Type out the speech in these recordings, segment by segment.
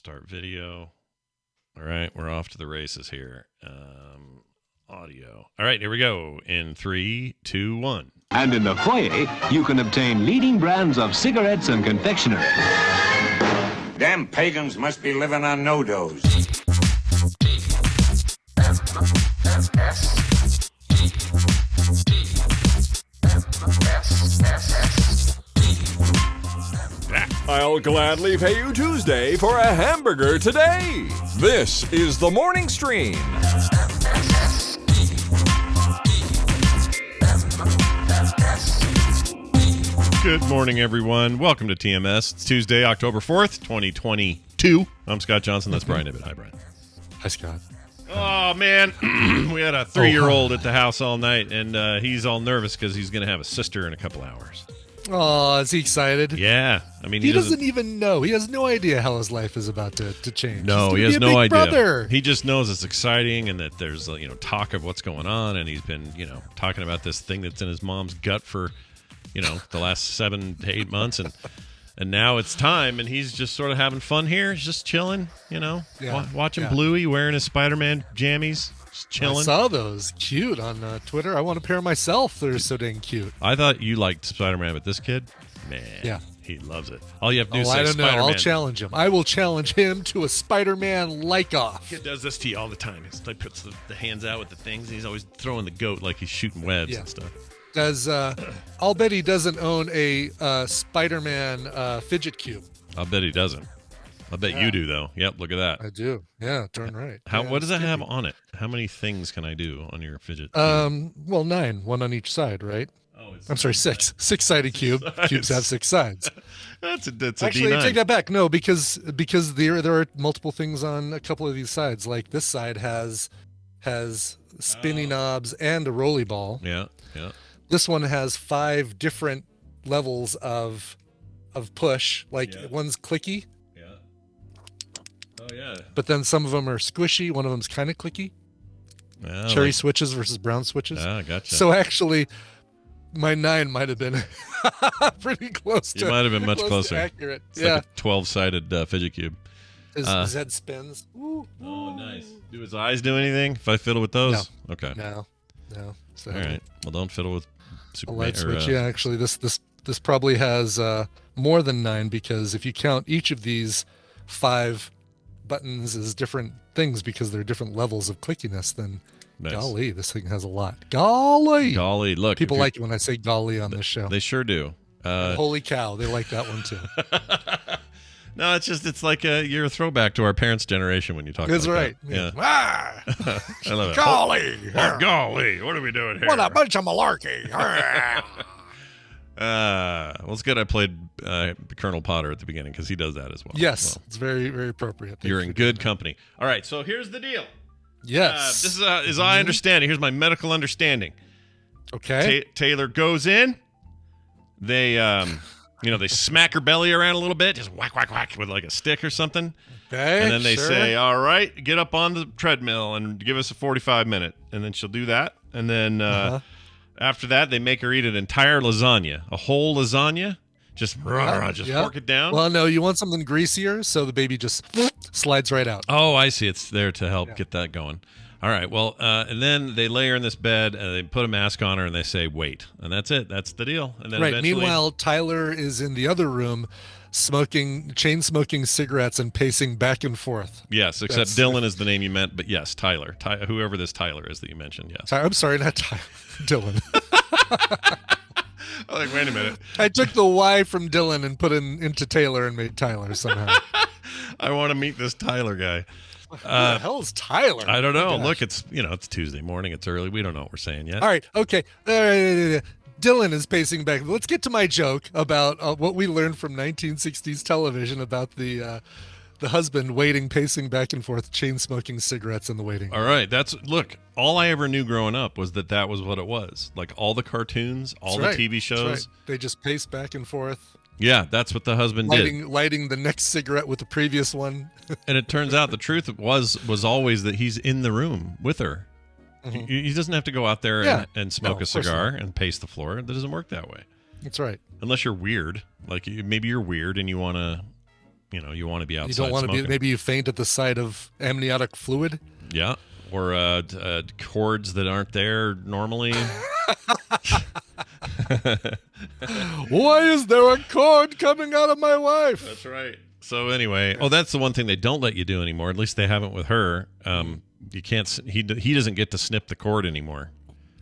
Start video. All right, we're off to the races here. Audio. All right, here we go. In 3, 2, 1. And in the foyer, you can obtain leading brands of cigarettes and confectionery. Damn pagans must be living on no-dos. I'll gladly pay you Tuesday for a hamburger today. This is the morning stream. Good morning, everyone. Welcome to TMS. It's Tuesday, October 4th, 2022. I'm Scott Johnson. That's Brian Ibbett. Hi, Brian. Hi, Scott. Oh, man. We had a 3-year-old at the house all night, and he's all nervous because he's going to have a sister in a couple hours. Oh, is he excited? Yeah. I mean, he doesn't even know. He has no idea how his life is about to change. No, he has has no idea. Brother. He just knows it's exciting and that there's, talk of what's going on, and he's been, talking about this thing that's in his mom's gut for, the last 7 to 8 months, and now it's time, and he's just sort of having fun here. He's just chilling, watching Bluey wearing his Spider-Man jammies. Chilling. I saw those. Cute on Twitter. I want a pair myself. They're so dang cute. I thought you liked Spider-Man, but this kid, man, he loves it. All you have to do is say I don't Spider-Man. know. I'll challenge him. I will challenge him to a Spider-Man like-off. He does this to you all the time. He puts the hands out with the things. He's always throwing the goat like he's shooting webs and stuff. I'll bet he doesn't own a Spider-Man fidget cube. I'll bet he doesn't. I bet you do, though. Yep, look at that. I do. Yeah, darn right. What does that have on it? How many things can I do on your fidget? Well, 9, one on each side, right? I'm sorry, 6. 6-sided cube. Cubes have 6 sides. That's a Actually, D9. take that back. No, because there are multiple things on a couple of these sides. Like this side has spinny knobs and a rolly ball. Yeah. This one has 5 different levels of push. Like one's clicky. Oh, yeah. But then some of them are squishy. One of them's kind of clicky. Cherry switches versus brown switches. Ah, gotcha. So actually, my 9 might have been pretty close to. You might have been much closer. Accurate. It's like a 12-sided fidget cube. His head spins. Ooh. Oh, nice. Do his eyes do anything if I fiddle with those? No. Okay. No. So, all right. Well, don't fiddle with a Superman. light switch. Actually, this probably has more than 9 because if you count each of these 5 buttons as different things because they're different levels of clickiness, then golly, this thing has a lot. Golly, look, people like it when I say golly on this show. They sure do. Holy cow, they like that one too. No, it's like you're a throwback to our parents' generation when you talk. That's like right. That. Yeah. I love it. Golly, what are we doing here? What a bunch of malarkey. Well, it's good I played Colonel Potter at the beginning because he does that as well. Yes, it's very, very appropriate. You're in good company. All right, so here's the deal. Yes. This is as I understand it. Here's my medical understanding. Okay. Taylor goes in. They, they smack her belly around a little bit, just whack, whack, whack with like a stick or something. Okay. And then they say, all right, get up on the treadmill and give us a 45-minute. And then she'll do that. And then after that, they make her eat an entire lasagna, a whole lasagna. Just fork it down. Well, no, you want something greasier, so the baby just slides right out. Oh, I see. It's there to help get that going. All right. Well, and then they lay her in this bed, and they put a mask on her, and they say, wait. And that's it. That's the deal. And then eventually... Meanwhile, Tyler is in the other room chain smoking cigarettes and pacing back and forth. Yes, except Dylan is the name you meant, but yes, Tyler. Whoever this Tyler is that you mentioned, yes. I'm sorry, not Tyler. Dylan. I'm like, wait a minute. I took the Y from Dylan and put it into Taylor and made Tyler somehow. I want to meet this Tyler guy. Who the hell is Tyler? I don't know. Look, it's Tuesday morning. It's early. We don't know what we're saying yet. All right. Okay. Dylan is pacing back. Let's get to my joke about what we learned from 1960s television about the husband pacing back and forth, chain smoking cigarettes in the waiting room. All right. Look, all I ever knew growing up was that was what it was. Like all the cartoons, all the TV shows. Right. They just pace back and forth. Yeah, that's what the husband did. Lighting the next cigarette with the previous one. And it turns out the truth was always that he's in the room with her. Mm-hmm. He doesn't have to go out there and smoke a cigar and pace the floor. That doesn't work that way. That's right. Unless you're weird. Like maybe you're weird and you want to You want to be outside. You don't want to smoking. be. Maybe you faint at the sight of amniotic fluid. Yeah, or cords that aren't there normally. Why is there a cord coming out of my wife? That's right. So anyway, that's the one thing they don't let you do anymore. At least they haven't with her. You can't. He doesn't get to snip the cord anymore.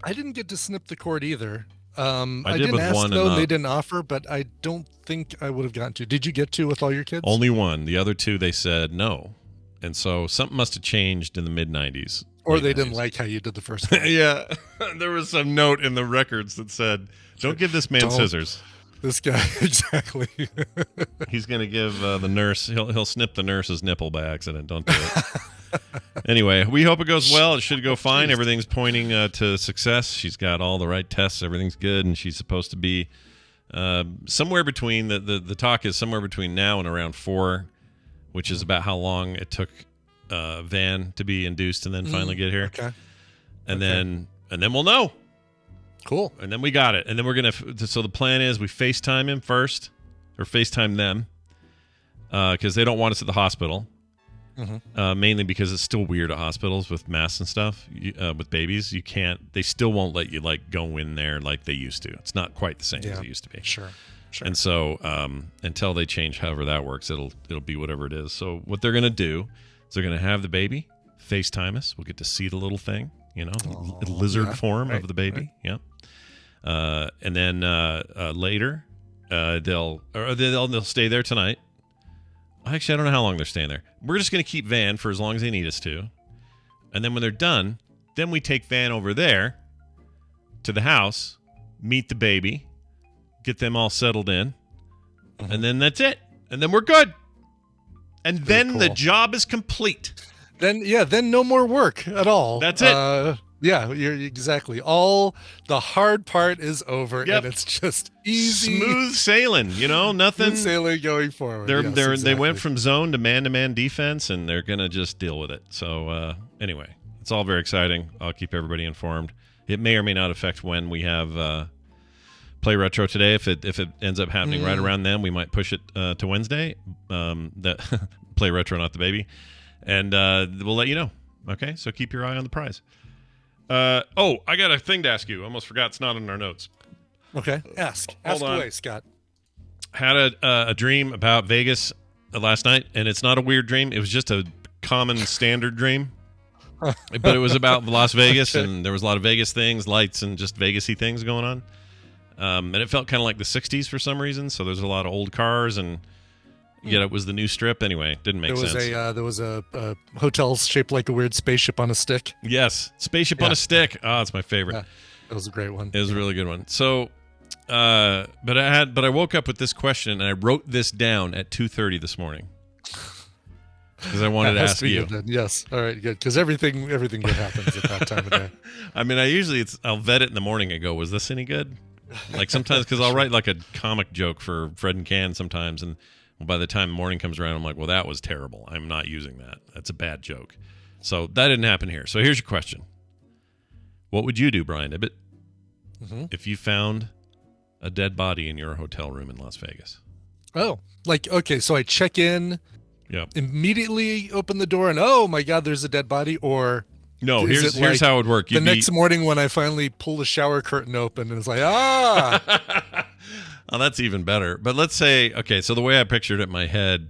I didn't get to snip the cord either. I did didn't with ask one, though. and They didn't offer, but I don't think I would have gotten to. Did you get to with all your kids? Only one. The other two, they said no. And so something must have changed in the mid-90s. Or they didn't like how you did the first one. Yeah. There was some note in the records that said, don't give this man scissors. This guy, exactly. He's going to give the nurse, he'll snip the nurse's nipple by accident. Don't do it. Anyway, we hope it goes well. It should go fine. Everything's pointing to success. She's got all the right tests. Everything's good, and she's supposed to be somewhere between the talk is somewhere between now and around 4, which is about how long it took Van to be induced and then finally get here. Okay. And then we'll know. Cool. And then we got it. And then we're gonna. So the plan is we FaceTime him first, or FaceTime them, because they don't want us at the hospital. Mainly because it's still weird at hospitals with masks and stuff. With babies, you can't. They still won't let you go in there like they used to. It's not quite the same as it used to be. Sure. And so until they change, however that works, it'll be whatever it is. So what they're gonna do is they're gonna have the baby FaceTime us. We'll get to see the little thing, the lizard form of the baby. Right. Yeah. And then later, they'll stay there tonight. Actually, I don't know how long they're staying there. We're just going to keep Van for as long as they need us to. And then when they're done, then we take Van over there to the house, meet the baby, get them all settled in, and then that's it. And then we're good. And then the job is complete. Then no more work at all. That's it. You're exactly. All the hard part is over, and it's just easy, smooth sailing. Nothing. Smooth sailing going forward. They went from zone to man defense, and they're gonna just deal with it. So anyway, it's all very exciting. I'll keep everybody informed. It may or may not affect when we have Play Retro today. If it ends up happening right around then, we might push it to Wednesday. That Play Retro, not the baby, and we'll let you know. Okay, so keep your eye on the prize. I got a thing to ask you. Almost forgot. It's not in our notes. Okay. Ask away, Scott. Had a dream about Vegas last night, and it's not a weird dream. It was just a common standard dream. But it was about Las Vegas, and there was a lot of Vegas things, lights, and just Vegas-y things going on. And it felt kind of like the 60s for some reason, so there's a lot of old cars, and yet it was the new strip. Anyway, didn't make sense. There was a hotel shaped like a weird spaceship on a stick. Yes, Spaceship on a Stick. Oh, it's my favorite. Yeah, that was a great one. It was a really good one. So, but I woke up with this question, and I wrote this down at 2:30 this morning because I wanted to ask you. Yes, all right, good. Because everything good happens at that time of day. I mean, I'll vet it in the morning and go, was this any good? Like sometimes, because I'll write like a comic joke for Fred and Can sometimes, and by the time morning comes around, I'm like, well, that was terrible. I'm not using that. That's a bad joke. So that didn't happen here. So here's your question. What would you do, Brian Ibbett, if you found a dead body in your hotel room in Las Vegas? Oh, okay, so I check in, immediately open the door, and oh my God, there's a dead body, or... No, here's how it would work. The next morning when I finally pull the shower curtain open, and it's like, Oh, that's even better. But let's say, okay, so the way I pictured it in my head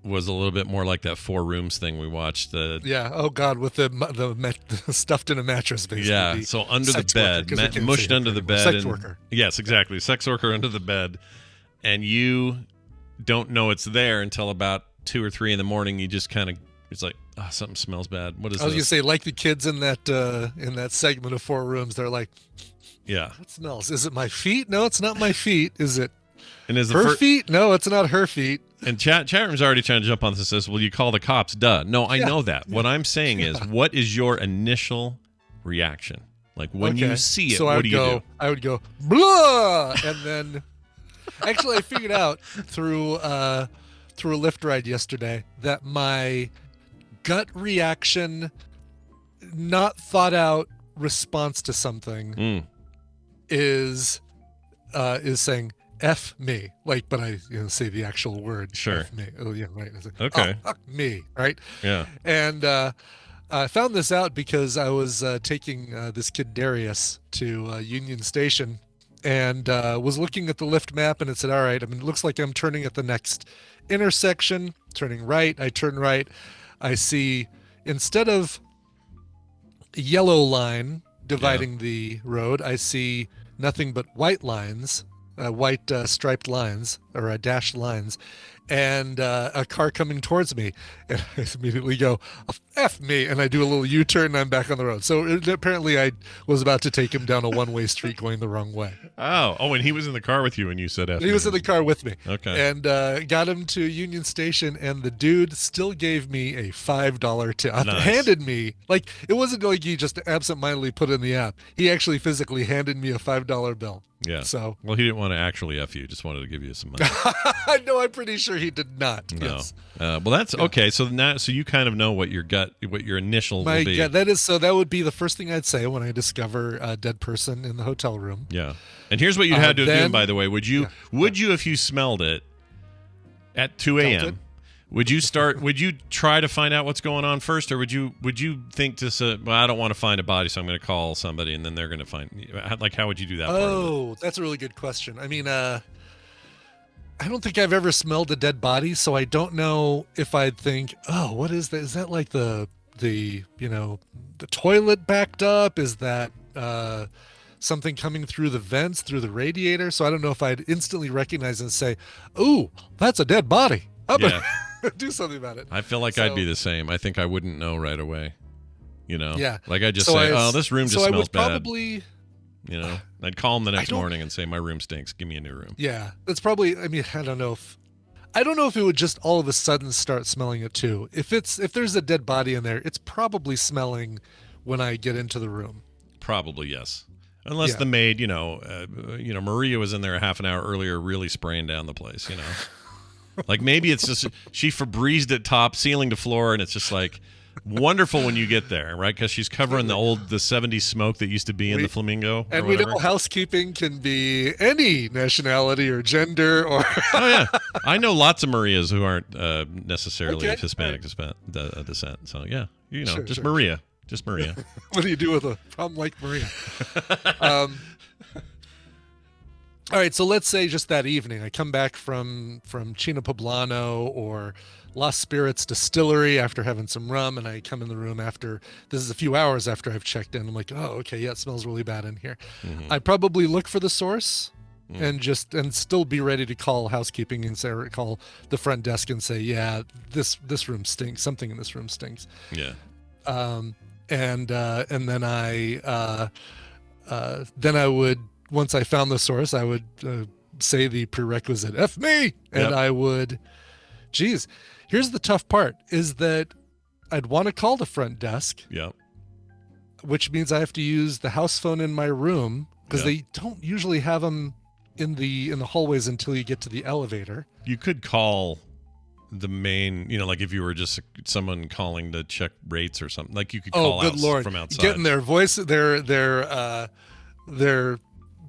was a little bit more like that 4 Rooms thing we watched. Oh God, with the stuffed in a mattress, basically. Yeah, so under the bed, mushed under the bed. Sex worker. Yes, exactly. Sex worker under the bed. And you don't know it's there until about 2 or 3 in the morning. You just kind of, it's like, something smells bad. What is this? I was going to say, like the kids in that segment of 4 Rooms, they're like, yeah. What smells? Is it my feet? No, it's not my feet. Is it her feet? No, it's not her feet. And chat room's already trying to jump on this and says, well, you call the cops. Duh. No, I know that. What I'm saying is, what is your initial reaction? Like when you see it, what do you do? I would go, blah! And then, actually, I figured out through a Lyft ride yesterday that my gut reaction, not thought out response to something is saying, F me, like, but I say the actual word. Sure. F me. Oh yeah, right. It's like, Okay. Oh, fuck me, right? Yeah. And I found this out because I was taking this kid Darius to Union Station, and was looking at the lift map, and it said, all right, I mean, it looks like I'm turning at the next intersection, turning right. I turn right. I see, instead of a yellow line dividing the road, I see nothing but white lines, white striped lines, or dashed lines, and a car coming towards me. And I immediately go, F me, and I do a little U-turn, and I'm back on the road. So apparently I was about to take him down a one-way street going the wrong way. Oh, and he was in the car with you when you said F. He was in the car with me. Okay. And got him to Union Station, and the dude still gave me a $5 tip. Nice. Handed me, like, it wasn't like he just absentmindedly put it in the app. He actually physically handed me a $5 bill. Yeah. So. Well, he didn't want to actually F you, just wanted to give you some money. No, I'm pretty sure he did not. No. Yes. Well, that's okay. So now, so you kind of know what your initial will be. Yeah, that would be the first thing I'd say when I discover a dead person in the hotel room. Yeah. And here's what you had to do, by the way. Would you, if you smelled it at 2 a.m., would you try to find out what's going on first, or would you think to say, well, I don't want to find a body, so I'm going to call somebody, and then they're going to find, like, how would you do that? Oh, that's a really good question. I mean, I don't think I've ever smelled a dead body, so I don't know if I'd think, oh, what is that? Is that like the toilet backed up? Is that something coming through the vents, through the radiator? So I don't know if I'd instantly recognize and say, oh, that's a dead body. Yeah. Do something about it. I feel like I'd be the same. I think I wouldn't know right away. Yeah. Like I just say, oh, this room just smells bad. Probably, I'd call him the next morning and say, my room stinks. Give me a new room. Yeah, that's probably. I mean, I don't know if it would just all of a sudden start smelling it too. If there's a dead body in there, it's probably smelling when I get into the room. Probably yes. Unless the maid, Maria was in there a half an hour earlier, really spraying down the place. Like maybe it's just she Febrezed it top, ceiling to floor, and it's just like wonderful when you get there, right? Because she's covering the 70s smoke that used to be in the Flamingo. And we know housekeeping can be any nationality or gender or. Oh yeah, I know lots of Marias who aren't necessarily of Hispanic descent. So yeah, just Maria. Just Maria. What do you do with a problem like Maria? All right, so let's say just that evening, I come back from Chino Poblano or Las Spirits Distillery after having some rum, and I come in the room after, this is a few hours after I've checked in. I'm like, oh, okay, yeah, it smells really bad in here. Mm-hmm. I probably look for the source and still be ready to call housekeeping and say, or call the front desk and say, yeah, this room stinks. Something in this room stinks. Yeah. And then I would, once I found the source, I would say the prerequisite, F me, and I would, geez, here's the tough part, is that I'd want to call the front desk, which means I have to use the house phone in my room, because they don't usually have them in the hallways until you get to the elevator. You could call the main, like if you were just someone calling to check rates or something, like you could call from outside. Getting their voice, their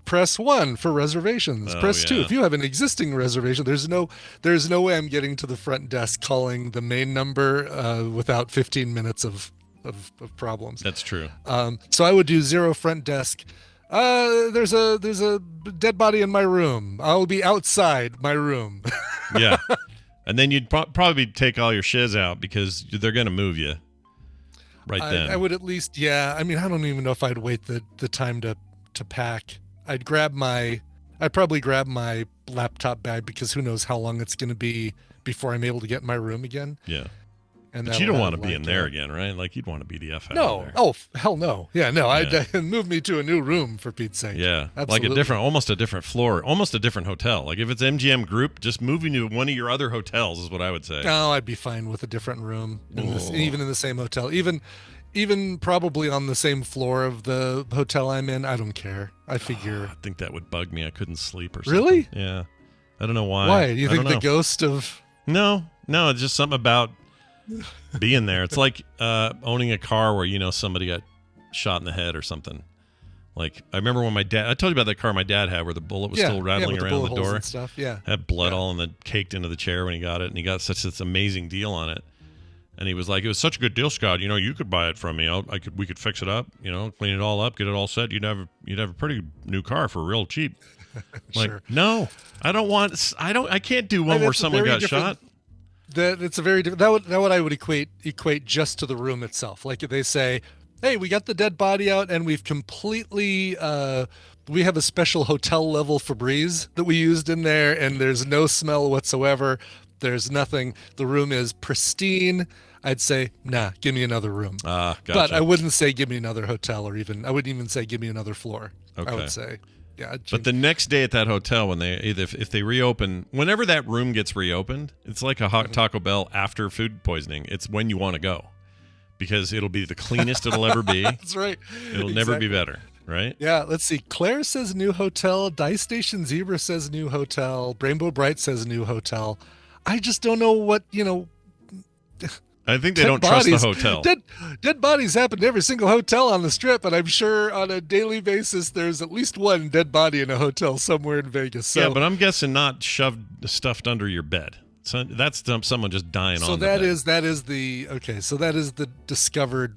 press 1 for reservations. Press 2 if you have an existing reservation. There's no way I'm getting to the front desk calling the main number without 15 minutes of problems. That's true. So I would do 0 front desk. There's a dead body in my room. I'll be outside my room. Yeah. And then you'd probably take all your shiz out because they're going to move you then. I would at least, I mean, I don't even know if I'd wait the time to pack. I'd probably grab my laptop bag because who knows how long it's going to be before I'm able to get in my room again. Yeah. But you don't want to be in there again, right? Like you'd want to be the F out No. of there. Oh, hell no. Yeah, no. Yeah. I'd move me to a new room for Pete's sake. Yeah. Absolutely. Like almost a different floor, almost a different hotel. Like if it's MGM Group, just moving to one of your other hotels is what I would say. No, I'd be fine with a different room, even in the same hotel. Even probably on the same floor of the hotel I'm in. I don't care. I figure. I think that would bug me. I couldn't sleep or something. Really? Yeah. I don't know why. Why? You think the ghost of... No. It's just something about being there. It's like owning a car where somebody got shot in the head or something. Like, I remember when I told you about that car my dad had where the bullet was still rattling with around the bullet holes door. and stuff. Yeah. Had blood all in the caked into the chair when he got it, and he got such this amazing deal on it. And he was like, "It was such a good deal, Scott. You know, you could buy it from me. We could fix it up. You know, clean it all up, get it all set. You'd have a pretty new car for real cheap." Like, Sure. no, I can't do one where someone got shot. It's a very different. That what I would equate just to the room itself. Like they say, "Hey, we got the dead body out, and we've completely we have a special hotel level Febreze that we used in there, and there's no smell whatsoever. There's nothing. The room is pristine." I'd say, nah, give me another room. Gotcha. But I wouldn't say give me another hotel, or I wouldn't even say give me another floor. Okay. I would say, yeah. But the next day at that hotel, when if they reopen, whenever that room gets reopened, it's like a hot Taco Bell after food poisoning. It's when you want to go, because it'll be the cleanest it'll ever be. That's right. It'll never be better, right? Yeah, let's see. Claire says new hotel. Dice Station Zebra says new hotel. Rainbow Bright says new hotel. I just don't know what, I think they don't trust the hotel. Dead bodies happen to every single hotel on the Strip, and I'm sure on a daily basis there's at least one dead body in a hotel somewhere in Vegas. So, yeah, but I'm guessing not stuffed under your bed. So that's someone just dying on the bed. So that is the discovered.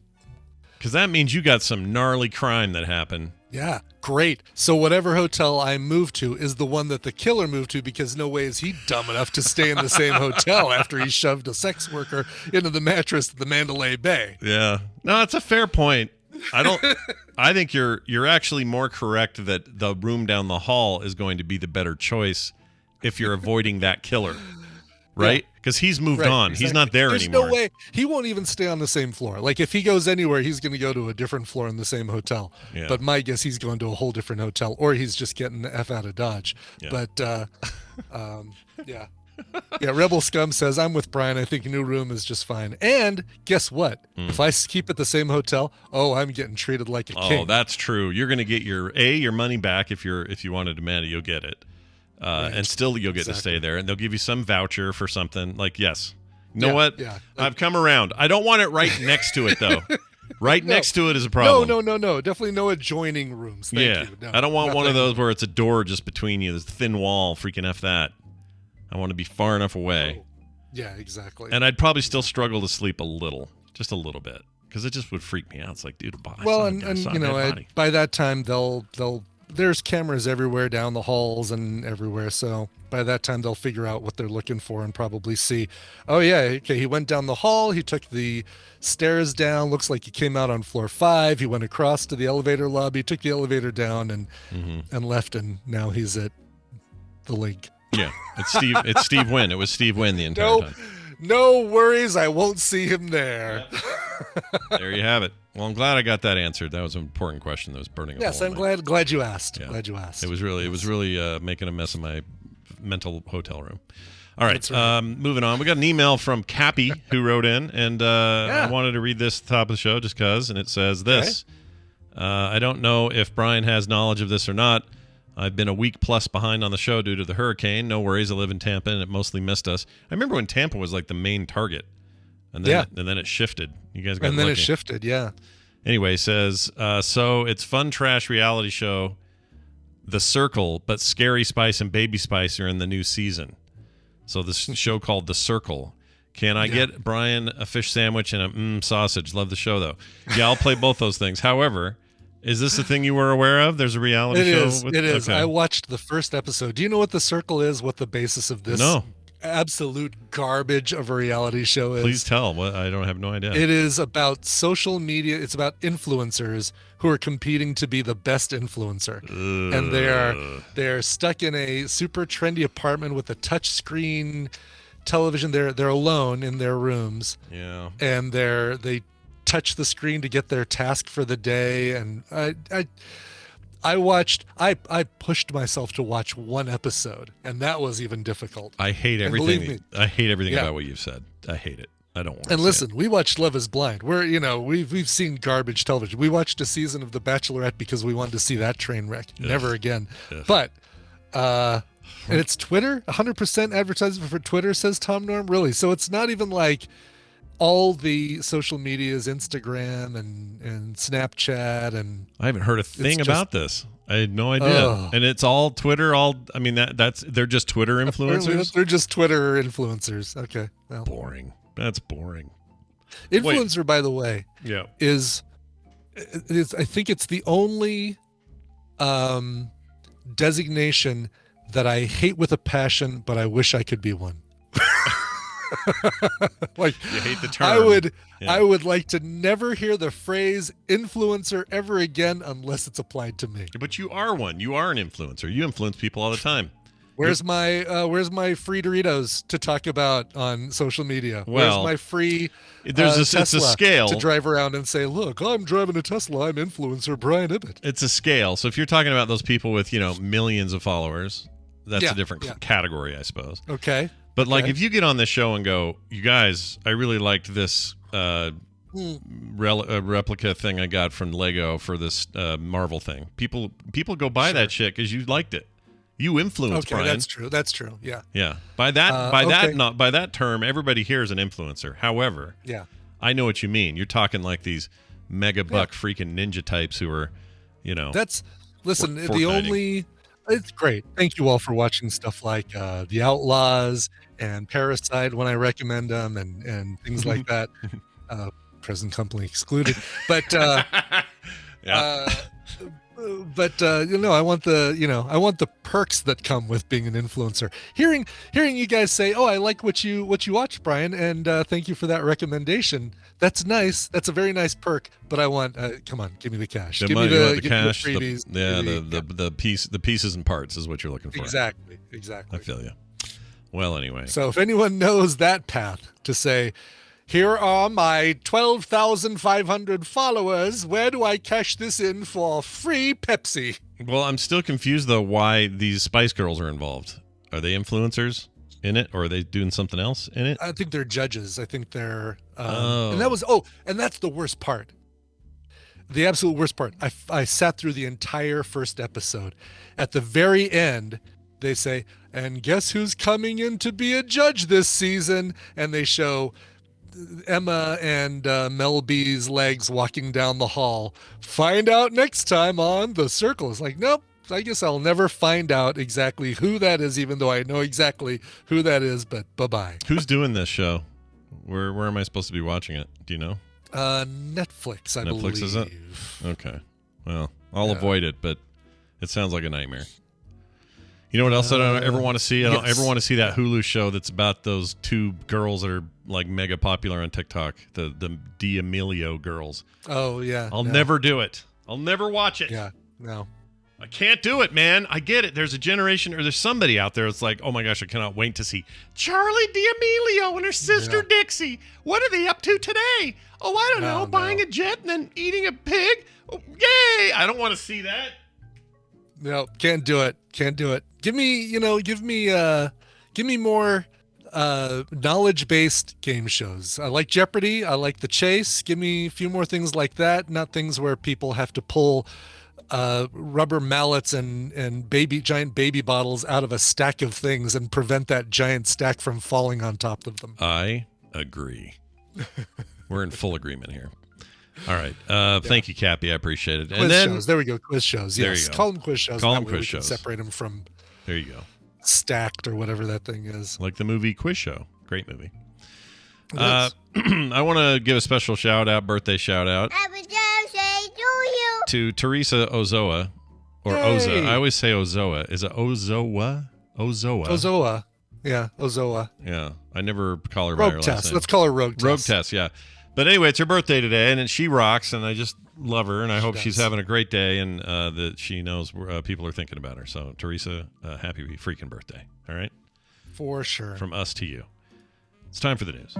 Because that means you got some gnarly crime that happened. Yeah, great. So whatever hotel I moved to is the one that the killer moved to, because no way is he dumb enough to stay in the same hotel after he shoved a sex worker into the mattress at the Mandalay Bay. Yeah. No, that's a fair point. I think you're actually more correct that the room down the hall is going to be the better choice if you're avoiding that killer. Right? Because he's moved on. Exactly. He's not there There's anymore. No way. He won't even stay on the same floor. Like, if he goes anywhere, he's going to go to a different floor in the same hotel. Yeah. But my guess, he's going to a whole different hotel, or he's just getting the F out of Dodge. Yeah. But, yeah. Yeah, Rebel Scum says, I'm with Brian. I think new room is just fine. And guess what? If I keep at the same hotel, I'm getting treated like a king. Oh, that's true. You're going to get your money back if you want to demand it. You'll get it. And still you'll get to stay there, and they'll give you some voucher for something. Like, yes, you know what? Yeah. I've come around. I don't want it right next to it, though. Next to it is a problem. No. Definitely no adjoining rooms. Thank you. No, I don't want one of nothing. those where it's a door just between you. There's a thin wall. Freaking F that. I want to be far enough away. Yeah, exactly. And I'd probably still struggle to sleep just a little bit, because it just would freak me out. It's like, dude, by that time they'll there's cameras everywhere down the halls and everywhere. So by that time they'll figure out what they're looking for and probably see, oh yeah, okay, he went down the hall, he took the stairs down, looks like he came out on floor 5, he went across to the elevator lobby, took the elevator down and left, and now he's at the link. Yeah, it's Steve Wynn. It was Steve Wynn the entire time. No worries, I won't see him there. There you have it. Well, I'm glad I got that answered. That was an important question that was burning. Yes, I'm glad you asked. Yeah. Glad you asked. It was really making a mess of my mental hotel room. All right, moving on. We got an email from Cappy who wrote in, and I wanted to read this at the top of the show just because, and it says this. Okay. I don't know if Brian has knowledge of this or not. I've been a week plus behind on the show due to the hurricane. No worries. I live in Tampa, and it mostly missed us. I remember when Tampa was like the main target, and then it shifted. You guys got lucky. It shifted, yeah. Anyway, says, so it's fun trash reality show, The Circle, but Scary Spice and Baby Spice are in the new season. So this show called The Circle. Can I get Brian a fish sandwich and a sausage? Love the show, though. Yeah, I'll play both those things. However, is this the thing you were aware of? There's a reality show? It is. Okay. I watched the first episode. Do you know what The Circle is? What the basis of this absolute garbage of a reality show is? Please tell. I don't have no idea. It is about social media. It's about influencers who are competing to be the best influencer. And they're stuck in a super trendy apartment with a touch screen television. They're alone in their rooms. Yeah. And they touch the screen to get their task for the day, and I pushed myself to watch one episode, and that was even difficult. I hate everything. I hate everything about what you've said. I hate it. I don't want to. And listen, we watched Love Is Blind. We've seen garbage television. We watched a season of The Bachelorette because we wanted to see that train wreck. Ugh. Never again. Ugh. But and it's Twitter, 100% advertisement for Twitter, says Tom Norm. Really? So it's not even like all the social medias, Instagram and Snapchat, and I haven't heard a thing just- about this. I had no idea. And it's all Twitter. I mean, they're just Twitter influencers. They're just Twitter influencers. Okay. Well, Boring. That's boring. influencer, by the way, Yeah. is I think it's the only designation that I hate with a passion, but I wish I could be one. Like, You hate the term. I would like to never hear the phrase influencer ever again unless it's applied to me. But you are one. You are an influencer. You influence people all the time. Where's my free Doritos to talk about on social media? Well, where's my free There's it's a Tesla scale. to drive around and say, look, I'm driving a Tesla. I'm influencer Brian Ibbett. It's a scale. So if you're talking about those people with, millions of followers, that's Yeah, a different yeah. category, I suppose. Okay. But like, Okay. if you get on this show and go, you guys, I really liked this replica thing I got from Lego for this Marvel thing. People go buy that shit because you liked it. You influence, Okay, Brian. that's true. That's true. Yeah. Yeah. By that term, everybody here is an influencer. However, Yeah. I know what you mean. You're talking like these mega buck freaking ninja types who are, Listen, the Fortniting. only it's great. Thank you all for watching stuff like The Outlaws and Parasite when I recommend them and things like that. Present company excluded. But yeah. I want the perks that come with being an influencer. Hearing you guys say, "Oh, I like what you watch, Brian," and thank you for that recommendation. That's nice. That's a very nice perk. But I want, come on, give me the cash. The Give money, me you the want the cash, give me the freebies. the pieces and parts is what you're looking for. Exactly. I feel you. Well, anyway. So if anyone knows that path to say, here are my 12,500 followers, where do I cash this in for free Pepsi? Well, I'm still confused though why these Spice Girls are involved. Are they influencers in it, or are they doing something else in it? I think they're judges. I think they're, Oh. and that's the worst part. The absolute worst part. I sat through the entire first episode. At the very end, they say, and guess who's coming in to be a judge this season? And they show Emma and Mel B's legs walking down the hall. Find out next time on The Circle. It's like, nope, I guess I'll never find out exactly who that is, even though I know exactly who that is, but bye-bye. Who's doing this show? Where am I supposed to be watching it? Do you know? Netflix, I believe. Netflix, is it? Okay. Well, I'll avoid it, but it sounds like a nightmare. You know what else I don't ever want to see? I don't ever want to see that Hulu show that's about those two girls that are like mega popular on TikTok, the D'Amelio girls. Oh, yeah. I'll never do it. I'll never watch it. Yeah, no. I can't do it, man. I get it. There's a generation, or there's somebody out there that's like, oh my gosh, I cannot wait to see Charlie D'Amelio and her sister Dixie. What are they up to today? Oh, I don't know. Buying a jet and then eating a pig? Oh, yay! I don't want to see that. No, can't do it. Can't do it. Give me more knowledge-based game shows. I like Jeopardy. I like The Chase. Give me a few more things like that, not things where people have to pull rubber mallets and giant baby bottles out of a stack of things and prevent that giant stack from falling on top of them. I agree. We're in full agreement here. All right. Thank you, Cappy. I appreciate it. Quiz shows. There we go. Quiz shows. There Yes. you go. Call them quiz shows. Call That them way quiz we can shows. separate them from There you go. stacked or whatever that thing is. Like the movie Quiz Show. Great movie. It is. I want to give a special birthday shout out Happy birthday to you. to Teresa Ozoa, or Yay. Oza. I always say Ozoa. Is it Ozoa? Ozoa. Ozoa. Yeah, Ozoa. Yeah. I never call her by her Rogue last Test. name. Let's call her Rogue Test. Rogue Test, yeah. But anyway, it's her birthday today, and she rocks, and I just love her, and I hope she's does. having a great day, and that she knows people are thinking about her. So, Teresa, happy freaking birthday. All right? For sure. From us to you. It's time for the news.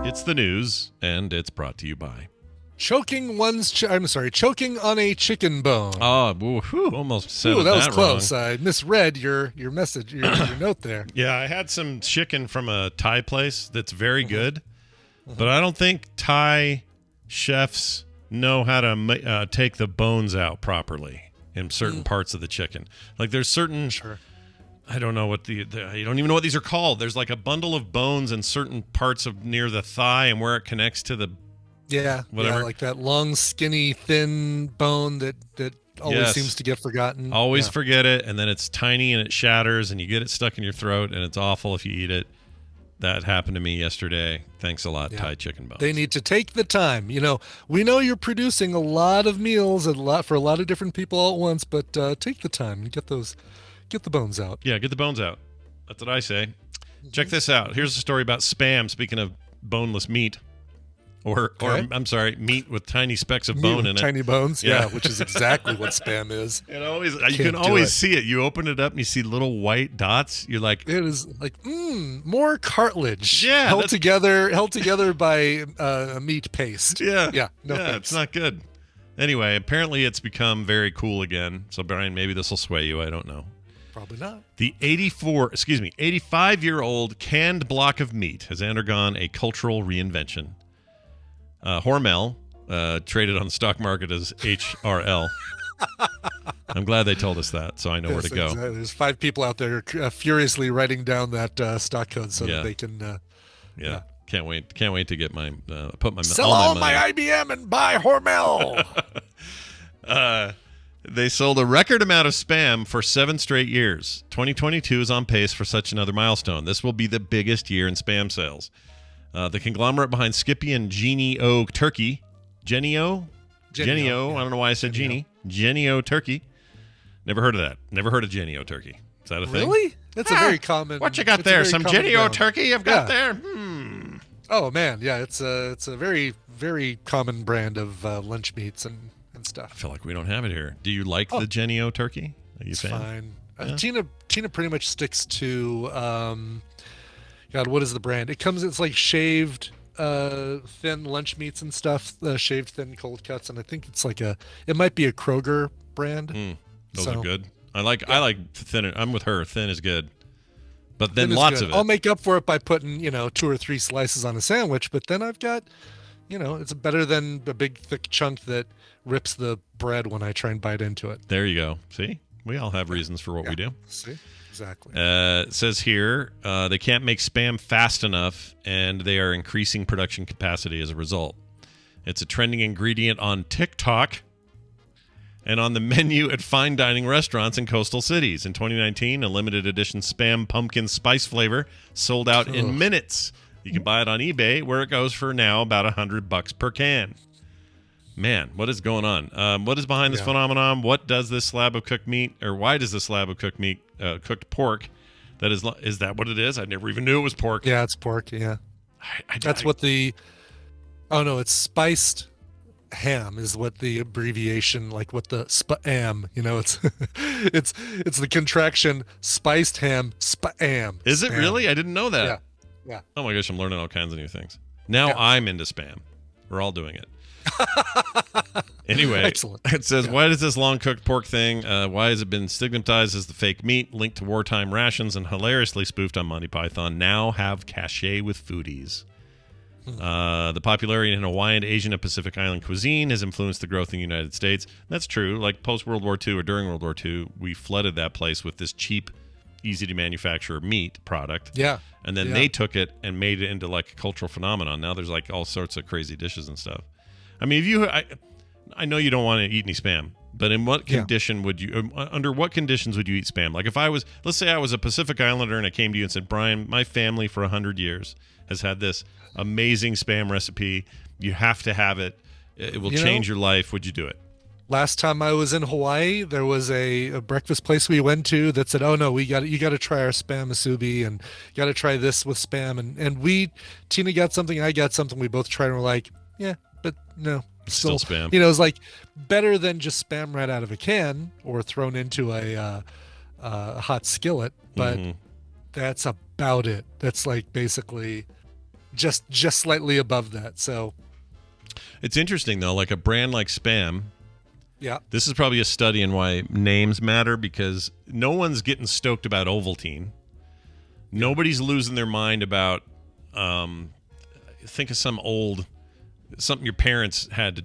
It's the news, and it's brought to you by... Choking on a chicken bone. Oh, whew, almost said Ooh, that was wrong. close. I misread your message, your note there. Yeah, I had some chicken from a Thai place that's very good, but I don't think Thai chefs know how to take the bones out properly in certain parts of the chicken. Like there's certain I don't know what you don't even know what these are called. There's like a bundle of bones in certain parts of near the thigh and where it connects to the whatever. Yeah, like that long, skinny, thin bone that always seems to get forgotten. Always forget it, and then it's tiny and it shatters, and you get it stuck in your throat, and it's awful if you eat it. That happened to me yesterday. Thanks a lot, Thai chicken bones. They need to take the time. We know you're producing a lot of meals, for a lot of different people all at once, but take the time and get the bones out. Yeah, get the bones out. That's what I say. Check this out. Here's a story about Spam. Speaking of boneless meat, or I'm sorry, meat with tiny specks of bone in it. Tiny bones, which is exactly what Spam is. You can always see it. You open it up and you see little white dots. You're like, it is like more cartilage. Yeah, held together by a meat paste. Yeah. No, thanks. It's not good. Anyway, apparently it's become very cool again. So Brian, maybe this will sway you. I don't know. Probably not. The 85-year-old canned block of meat has undergone a cultural reinvention. Hormel, traded on the stock market as HRL. I'm glad they told us that, so I know where to go. Exactly. There's 5 people out there furiously writing down that stock code so that they can. Can't wait to get my sell all my IBM and buy Hormel. They sold a record amount of Spam for 7 straight years. 2022 is on pace for such another milestone. This will be the biggest year in Spam sales. The conglomerate behind Skippy and Genio Turkey. Genio? I don't know why I said Genie. Genio Turkey. Never heard of that. Never heard of Genio Turkey. Is that a thing? Really? That's a very common. What you got there? Some Genio Turkey you've got there? Oh, man. Yeah, it's a very, very common brand of lunch meats and stuff. I feel like we don't have it here. Do you like the Genio Turkey? Are you a fan? Fine. Tina pretty much sticks to God, what is the brand? It's like shaved thin lunch meats and stuff, shaved thin cold cuts, and I think it might be a Kroger brand. Those are good. I like thin. I'm with her. Thin is good. But then thin lots of it. I'll make up for it by putting 2 or 3 slices on a sandwich, but then I've got it's better than a big thick chunk that rips the bread when I try and bite into it. There you go. See? We all have reasons for what we do. See? Exactly. It says here they can't make Spam fast enough, and they are increasing production capacity as a result. It's a trending ingredient on TikTok and on the menu at fine dining restaurants in coastal cities. In 2019, a limited edition Spam pumpkin spice flavor sold out in minutes. You can buy it on eBay, where it goes for now about $100 per can. Man, what is going on? What is behind this phenomenon? What does this slab of cooked meat, or why does this slab of cooked meat, cooked pork, is that what it is? I never even knew it was pork. Yeah, it's pork. Yeah, it's spiced ham is what the abbreviation, like what the spam. It's the contraction spiced ham spam. Is it really? I didn't know that. Yeah. Oh my gosh, I'm learning all kinds of new things. Now I'm into Spam. We're all doing it. Anyway, excellent. It says, why does this long cooked pork thing, why has it been stigmatized as the fake meat, linked to wartime rations, and hilariously spoofed on Monty Python, now have cachet with foodies? The popularity in Hawaiian, Asian, and Pacific Island cuisine has influenced the growth in the United States. That's true. Like post-World War II or during World War II, we flooded that place with this cheap, easy-to-manufacture meat product. Yeah. And then they took it and made it into like a cultural phenomenon. Now there's like all sorts of crazy dishes and stuff. I mean, I know you don't want to eat any Spam, but in what condition would you, under what conditions would you eat Spam? Like if let's say I was a Pacific Islander and I came to you and said, Brian, my family for 100 years has had this amazing Spam recipe. You have to have it. It will change your life. Would you do it? Last time I was in Hawaii, there was a breakfast place we went to that said, "Oh no, you got to try our Spam musubi, and you got to try this with Spam." And Tina got something, I got something. We both tried, and we're like, "Yeah, but no, still Spam." It's like better than just Spam right out of a can or thrown into a hot skillet, but that's about it. That's like basically just slightly above that. So it's interesting though, like a brand like Spam. Yeah. This is probably a study in why names matter, because no one's getting stoked about Ovaltine. Nobody's losing their mind about think of something your parents had to,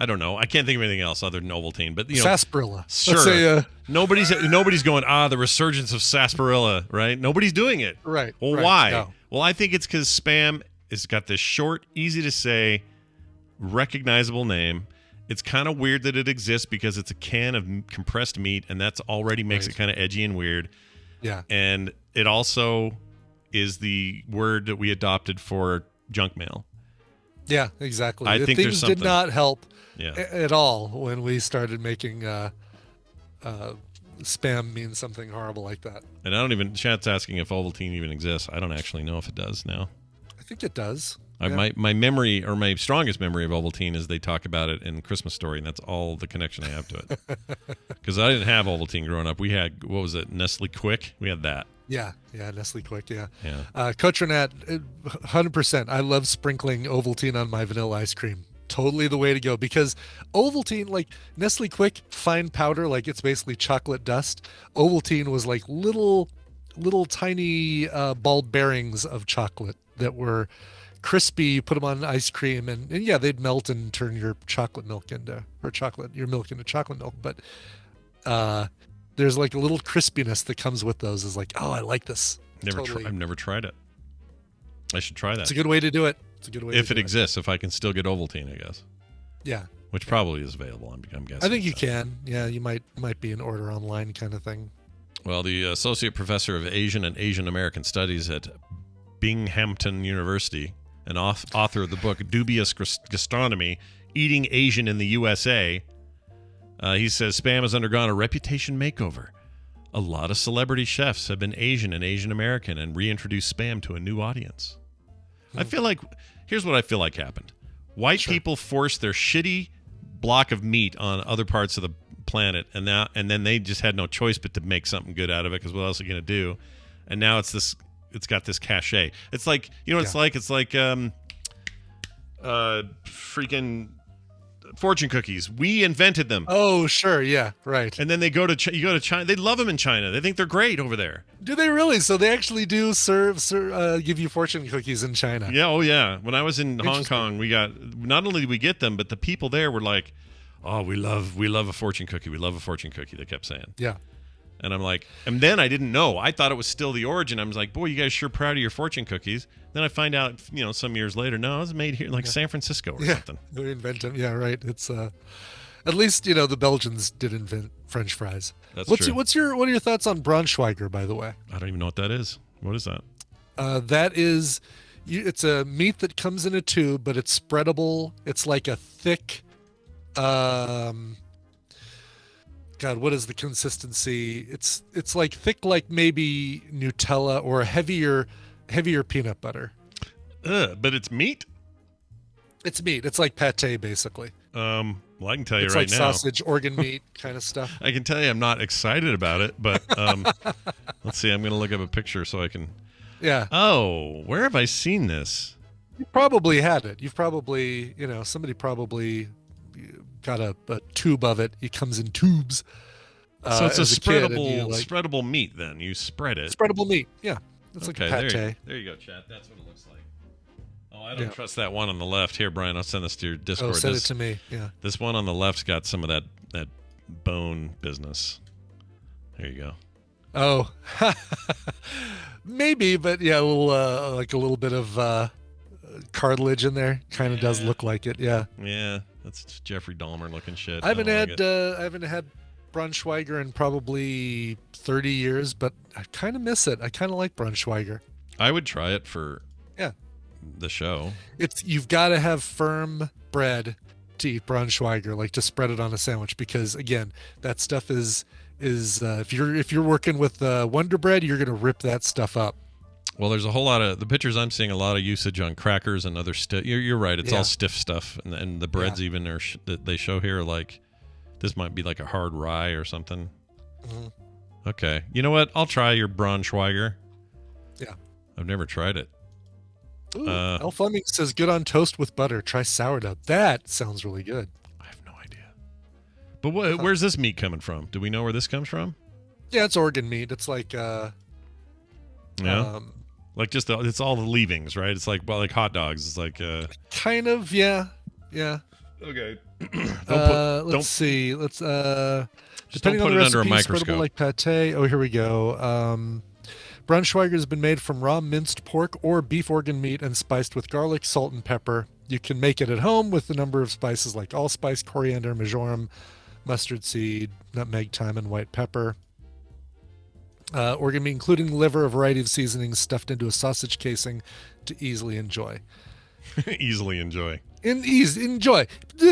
I don't know. I can't think of anything else other than Ovaltine. But sarsaparilla. Sure. Let's say, nobody's going, the resurgence of sarsaparilla, right? Nobody's doing it. Right. Well, right, why? no. Well, I think it's because Spam has got this short, easy to say, recognizable name. It's kind of weird that it exists because it's a can of compressed meat, and that's already makes it kind of edgy and weird. Yeah. And it also is the word that we adopted for junk mail. Yeah, exactly. I think there's things something. did not help Yeah. at all when we started making spam mean something horrible like that. And I don't even, chat's asking if Ovaltine even exists. I don't actually know if it does now. I think it does. My memory, or my strongest memory of Ovaltine is they talk about it in Christmas Story, and that's all the connection I have to it. Because I didn't have Ovaltine growing up. We had, what was it, Nestle Quick? We had that. Yeah, Nestle Quick, yeah. Yeah. Coach Renat, 100%. I love sprinkling Ovaltine on my vanilla ice cream. Totally the way to go, because Ovaltine, like Nestle Quick, fine powder, like it's basically chocolate dust. Ovaltine was like little tiny ball bearings of chocolate that were crispy. You put them on ice cream, and yeah, they'd melt and turn your milk into chocolate milk. But there's like a little crispiness that comes with those. Is like, oh, I like this. I've never tried it. I should try that. It's a good way to do it. It's a good way. If it exists, if I can still get Ovaltine, I guess. Yeah. Which probably is available. I'm guessing. I think you can. Yeah, you might be an order online kind of thing. Well, the associate professor of Asian and Asian American Studies at Binghamton University, and author of the book Dubious Gastronomy: Eating Asian in the USA, he says Spam has undergone a reputation makeover. A lot of celebrity chefs have been Asian and Asian American and reintroduced Spam to a new audience. I feel like, here's what I feel like happened. White people forced their shitty block of meat on other parts of the planet, and then they just had no choice but to make something good out of it, because what else are you going to do? And now it's got this cachet. It's like, you know what it's like? It's like freaking fortune cookies. We invented them. Oh, sure. Yeah, right. And then you go to China. They love them in China. They think they're great over there. Do they really? So they actually do give you fortune cookies in China? Yeah. Oh, yeah. When I was in Hong Kong, not only did we get them, but the people there were like, "Oh, we love a fortune cookie. We love a fortune cookie." They kept saying. Yeah. And I'm like, and then I didn't know. I thought it was still the origin. I was like, boy, you guys sure proud of your fortune cookies. Then I find out, some years later, no, it was made here, like San Francisco or something. They invent them. Yeah, right. It's at least the Belgians did invent French fries. That's what true. are your thoughts on Braunschweiger, by the way? I don't even know what that is. What is that? That is, it's a meat that comes in a tube, but it's spreadable. It's like a thick. God, what is the consistency? It's like thick, like maybe Nutella, or a heavier peanut butter. But it's meat? It's meat. It's like pate, basically. Well, I can tell you it's right like now. Sausage, organ meat kind of stuff. I can tell you I'm not excited about it, but let's see. I'm going to look up a picture so I can. Yeah. Oh, where have I seen this? You probably had it. You've probably, somebody probably got a tube of it. It comes in tubes. So it's a spreadable spreadable meat. Then you spread it. Spreadable meat. Yeah, it's okay, like a pate. There you go, chat. That's what it looks like. Oh, I don't trust that one on the left. Here, Brian, I'll send this to your Discord. Oh, send it to me. Yeah. This one on the left's got some of that bone business. There you go. Oh, maybe, but yeah, a little like a little bit of cartilage in there. Kind of does look like it. Yeah. Yeah, that's Jeffrey Dahmer looking shit. I haven't had Braunschweiger in probably 30 years, but I kind of miss it. I kind of like Braunschweiger. I would try it for the show. You've got to have firm bread to eat Braunschweiger, like to spread it on a sandwich, because again, that stuff is if you're working with Wonder Bread, you're gonna rip that stuff up. Well, there's a whole lot of the pictures I'm seeing, a lot of usage on crackers and other stiff. You're right. It's all stiff stuff, and the breads even that they show here, like this might be like a hard rye or something. Mm-hmm. Okay, you know what? I'll try your Braunschweiger. Yeah, I've never tried it. Ooh, L. Fleming says, good on toast with butter. Try sourdough. That sounds really good. I have no idea. But where's this meat coming from? Do we know where this comes from? Yeah, it's organ meat. It's like like just it's all the leavings, right? It's like hot dogs. It's like kind of, yeah. Okay. Let's see. Let's just depending don't on put the it under a recipe, microscope. spreadable like pate. Oh, here we go. Braunschweiger has been made from raw minced pork or beef organ meat and spiced with garlic, salt, and pepper. You can make it at home with a number of spices like allspice, coriander, marjoram, mustard seed, nutmeg, thyme, and white pepper. Organ meat, including liver, a variety of seasonings stuffed into a sausage casing to easily enjoy. Easily enjoy. Enjoy.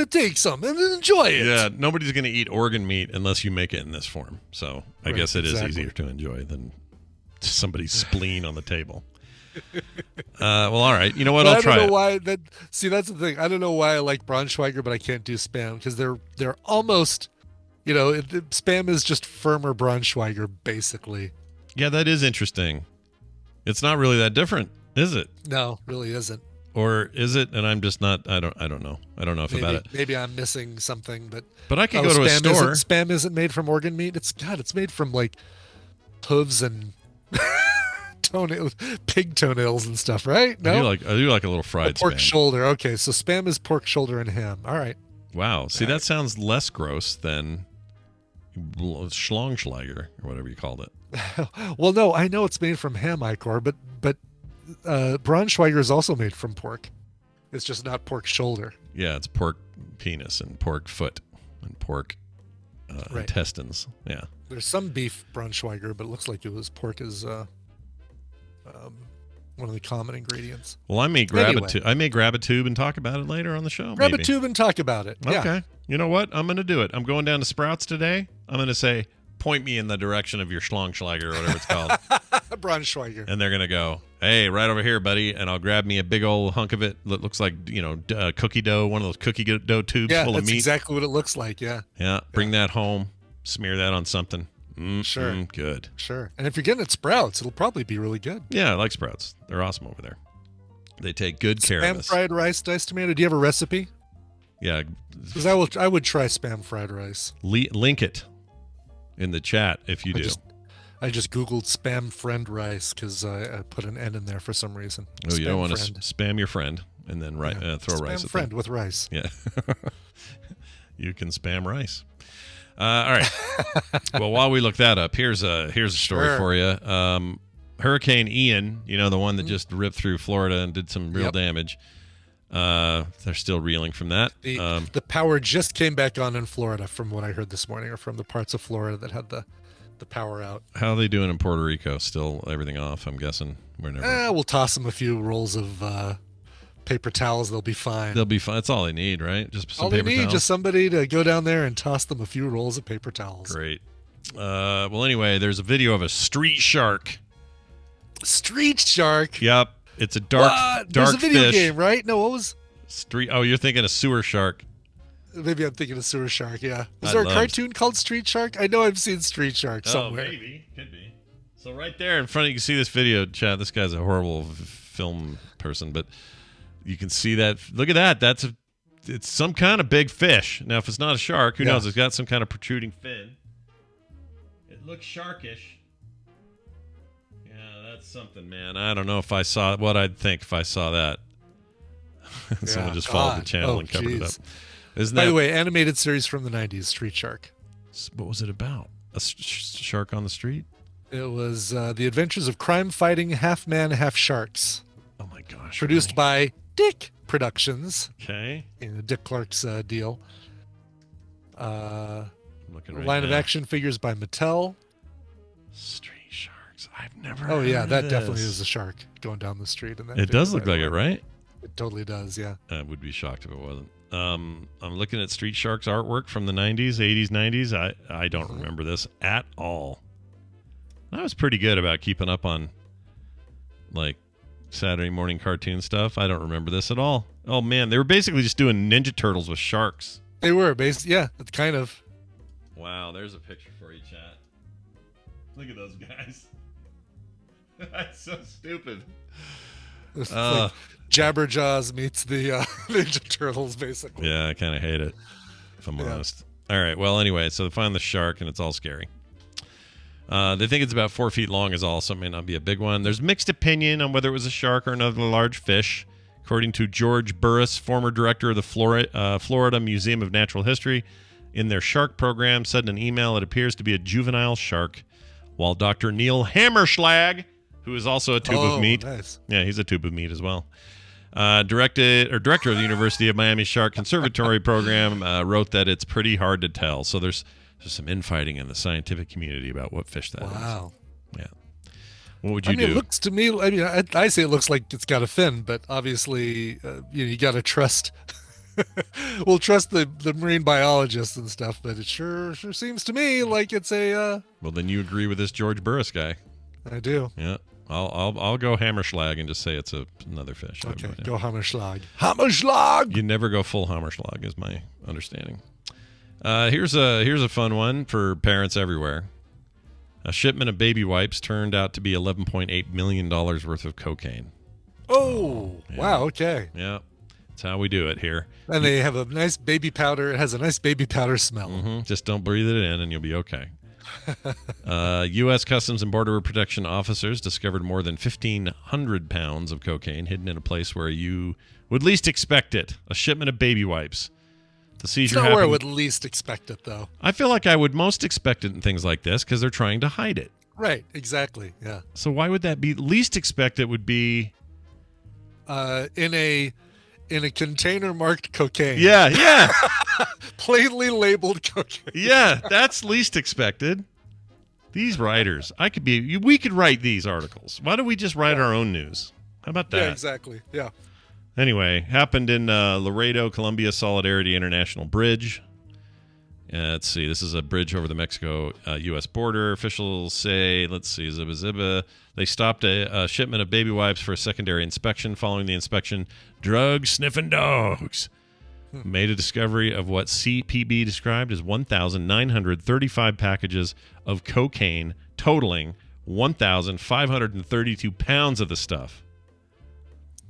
Take some and enjoy it. Yeah, nobody's going to eat organ meat unless you make it in this form. So I Right, guess it is exactly. easier to enjoy than somebody's spleen on the table. Well, all right. You know what? But I'll try I don't it. know why. That's the thing. I don't know why I like Braunschweiger, but I can't do Spam because they're almost, Spam is just firmer Braunschweiger, basically. Yeah, that is interesting. It's not really that different, is it? No, really isn't. Or is it? And I'm just not. I don't know. I don't know enough about it. Maybe I'm missing something, but I could go to a store. Spam isn't made from organ meat. It's made from like hooves and pig toenails and stuff, right? No, I do like a little fried pork Spam. shoulder. Okay, so Spam is pork shoulder and ham. All right. Wow. See, that sounds less gross than Schlongsleiger or whatever you called it. Well, no, I know it's made from ham ichor, but Braunschweiger is also made from pork. It's just not pork shoulder. Yeah, it's pork penis and pork foot and pork Right. intestines. Yeah. There's some beef Braunschweiger, but it looks like it was pork as one of the common ingredients. Well, I may grab Anyway. I may grab a tube and talk about it later on the show. Grab maybe. a tube and talk about it. Yeah. Okay. You know what? I'm going to do it. I'm going down to Sprouts today. I'm going to say, point me in the direction of your Schlongsleiger or whatever it's called. Braunschweiger. And they're going to go, hey, right over here, buddy. And I'll grab me a big old hunk of it that looks like, cookie dough, one of those cookie dough tubes Yeah, full of that's meat. exactly what it looks like. Yeah. Yeah. Bring that home. Smear that on something. Sure. Good. Sure. And if you're getting it Sprouts, it'll probably be really good. Yeah, I like Sprouts. They're awesome over there. They take good care of Spam us. fried rice, diced tomato. Do you have a recipe? Yeah. Because I would try Spam fried rice. Link it in the chat if you do. I just Googled Spam friend rice because I put an N in there for some reason. Oh, you don't want to friend. spam your friend and then throw rice Spam at friend them. with rice. Yeah. You can spam rice. All right. Well, while we look that up, here's a story Sure. for you. Hurricane Ian, the one that just ripped through Florida and did some real damage. They're still reeling from that. The power just came back on in Florida from what I heard this morning, or from the parts of Florida that had the power out. How are they doing in Puerto Rico? Still everything off, I'm guessing. We're never. We'll toss them a few rolls of paper towels. They'll be fine. They'll be fine. That's all they need, right? Just some all they paper need, towels. just somebody to go down there and toss them a few rolls of paper towels. Great. Well, anyway, there's a video of a street shark. Street shark. Yep. It's a dark There's a video fish. game, right? No, what was? Street. Oh, you're thinking of sewer shark. Maybe I'm thinking of Sewer Shark. Yeah. Is I there a love- cartoon called Street Shark? I know I've seen Street Shark somewhere. Oh, maybe. Could be. So right there in front, you can see this video, chat. This guy's a horrible film person, but you can see that. Look at that. It's some kind of big fish. Now, if it's not a shark, who knows? It's got some kind of protruding fin. It looks sharkish. Yeah, that's something, man. I don't know if I saw what I'd think if I saw that. Someone just followed the channel and covered it up. Isn't By that, the way, animated series from the 90s, Street Shark. what was it about? A shark on the street? It was The Adventures of Crime-Fighting Half-Man, Half-Sharks. Oh, my gosh. Produced by Dick Productions. Okay. Dick Clark's deal. I'm looking right Line of now. action figures by Mattel. Street sharks. I've never Oh, yeah, heard that of definitely this. is a shark going down the street. In that It does video, look by like the it, way. right? It totally does, yeah. I would be shocked if it wasn't. I'm looking at Street Sharks artwork from the 90s, 80s, 90s. I don't remember this at all. I was pretty good about keeping up on, like, Saturday morning cartoon stuff. I don't remember this at all. Oh, man. They were basically just doing Ninja Turtles with sharks. They were, yeah, it's kind of. Wow, there's a picture for you, chat. Look at those guys. That's so stupid. It's like Jabberjaws meets the Ninja Turtles, basically. Yeah, I kind of hate it, if I'm honest. All right, well, anyway, so they find the shark, and it's all scary. They think it's about 4 feet long is all, so it may not be a big one. There's mixed opinion on whether it was a shark or another large fish. According to George Burris, former director of the Florida Museum of Natural History, in their shark program, said in an email it appears to be a juvenile shark, while Dr. Neil Hammerschlag, who is also a tube of meat. Nice. Yeah, he's a tube of meat as well. Director of the University of Miami Shark Conservatory program wrote that it's pretty hard to tell. So there's some infighting in the scientific community about what fish that is. Wow. Yeah. What would you do? It looks to me, I say it looks like it's got a fin, but obviously, you got to trust. We'll trust the marine biologists and stuff, but it sure seems to me like it's a. Well, then you agree with this George Burris guy. I do. Yeah. I'll go Hammerschlag and just say it's another fish. Okay, go Hammerschlag. Hammerschlag. You never go full Hammerschlag, is my understanding. Here's a fun one for parents everywhere. A shipment of baby wipes turned out to be $11.8 million worth of cocaine. Oh, yeah. Wow. Okay. Yeah, that's how we do it here. And they have a nice baby powder. It has a nice baby powder smell. Mm-hmm. Just don't breathe it in, and you'll be okay. U.S. Customs and Border Protection officers discovered more than 1,500 pounds of cocaine hidden in a place where you would least expect it. A shipment of baby wipes. The seizure It's not where I happened. would least expect it, though. I feel like I would most expect it in things like this because they're trying to hide it. Right. Exactly. Yeah. So why would that be? Least expect it would be In a container marked cocaine. Yeah. Plainly labeled cocaine. Yeah, that's least expected. These writers, we could write these articles. Why don't we just write our own news? How about that? Yeah, exactly. Yeah. Anyway, happened in Laredo, Columbia Solidarity International Bridge. Let's see. This is a bridge over the Mexico-U.S. border. Officials say, zibba. They stopped a shipment of baby wipes for a secondary inspection. Following the inspection, drug-sniffing dogs made a discovery of what CPB described as 1,935 packages of cocaine, totaling 1,532 pounds of the stuff.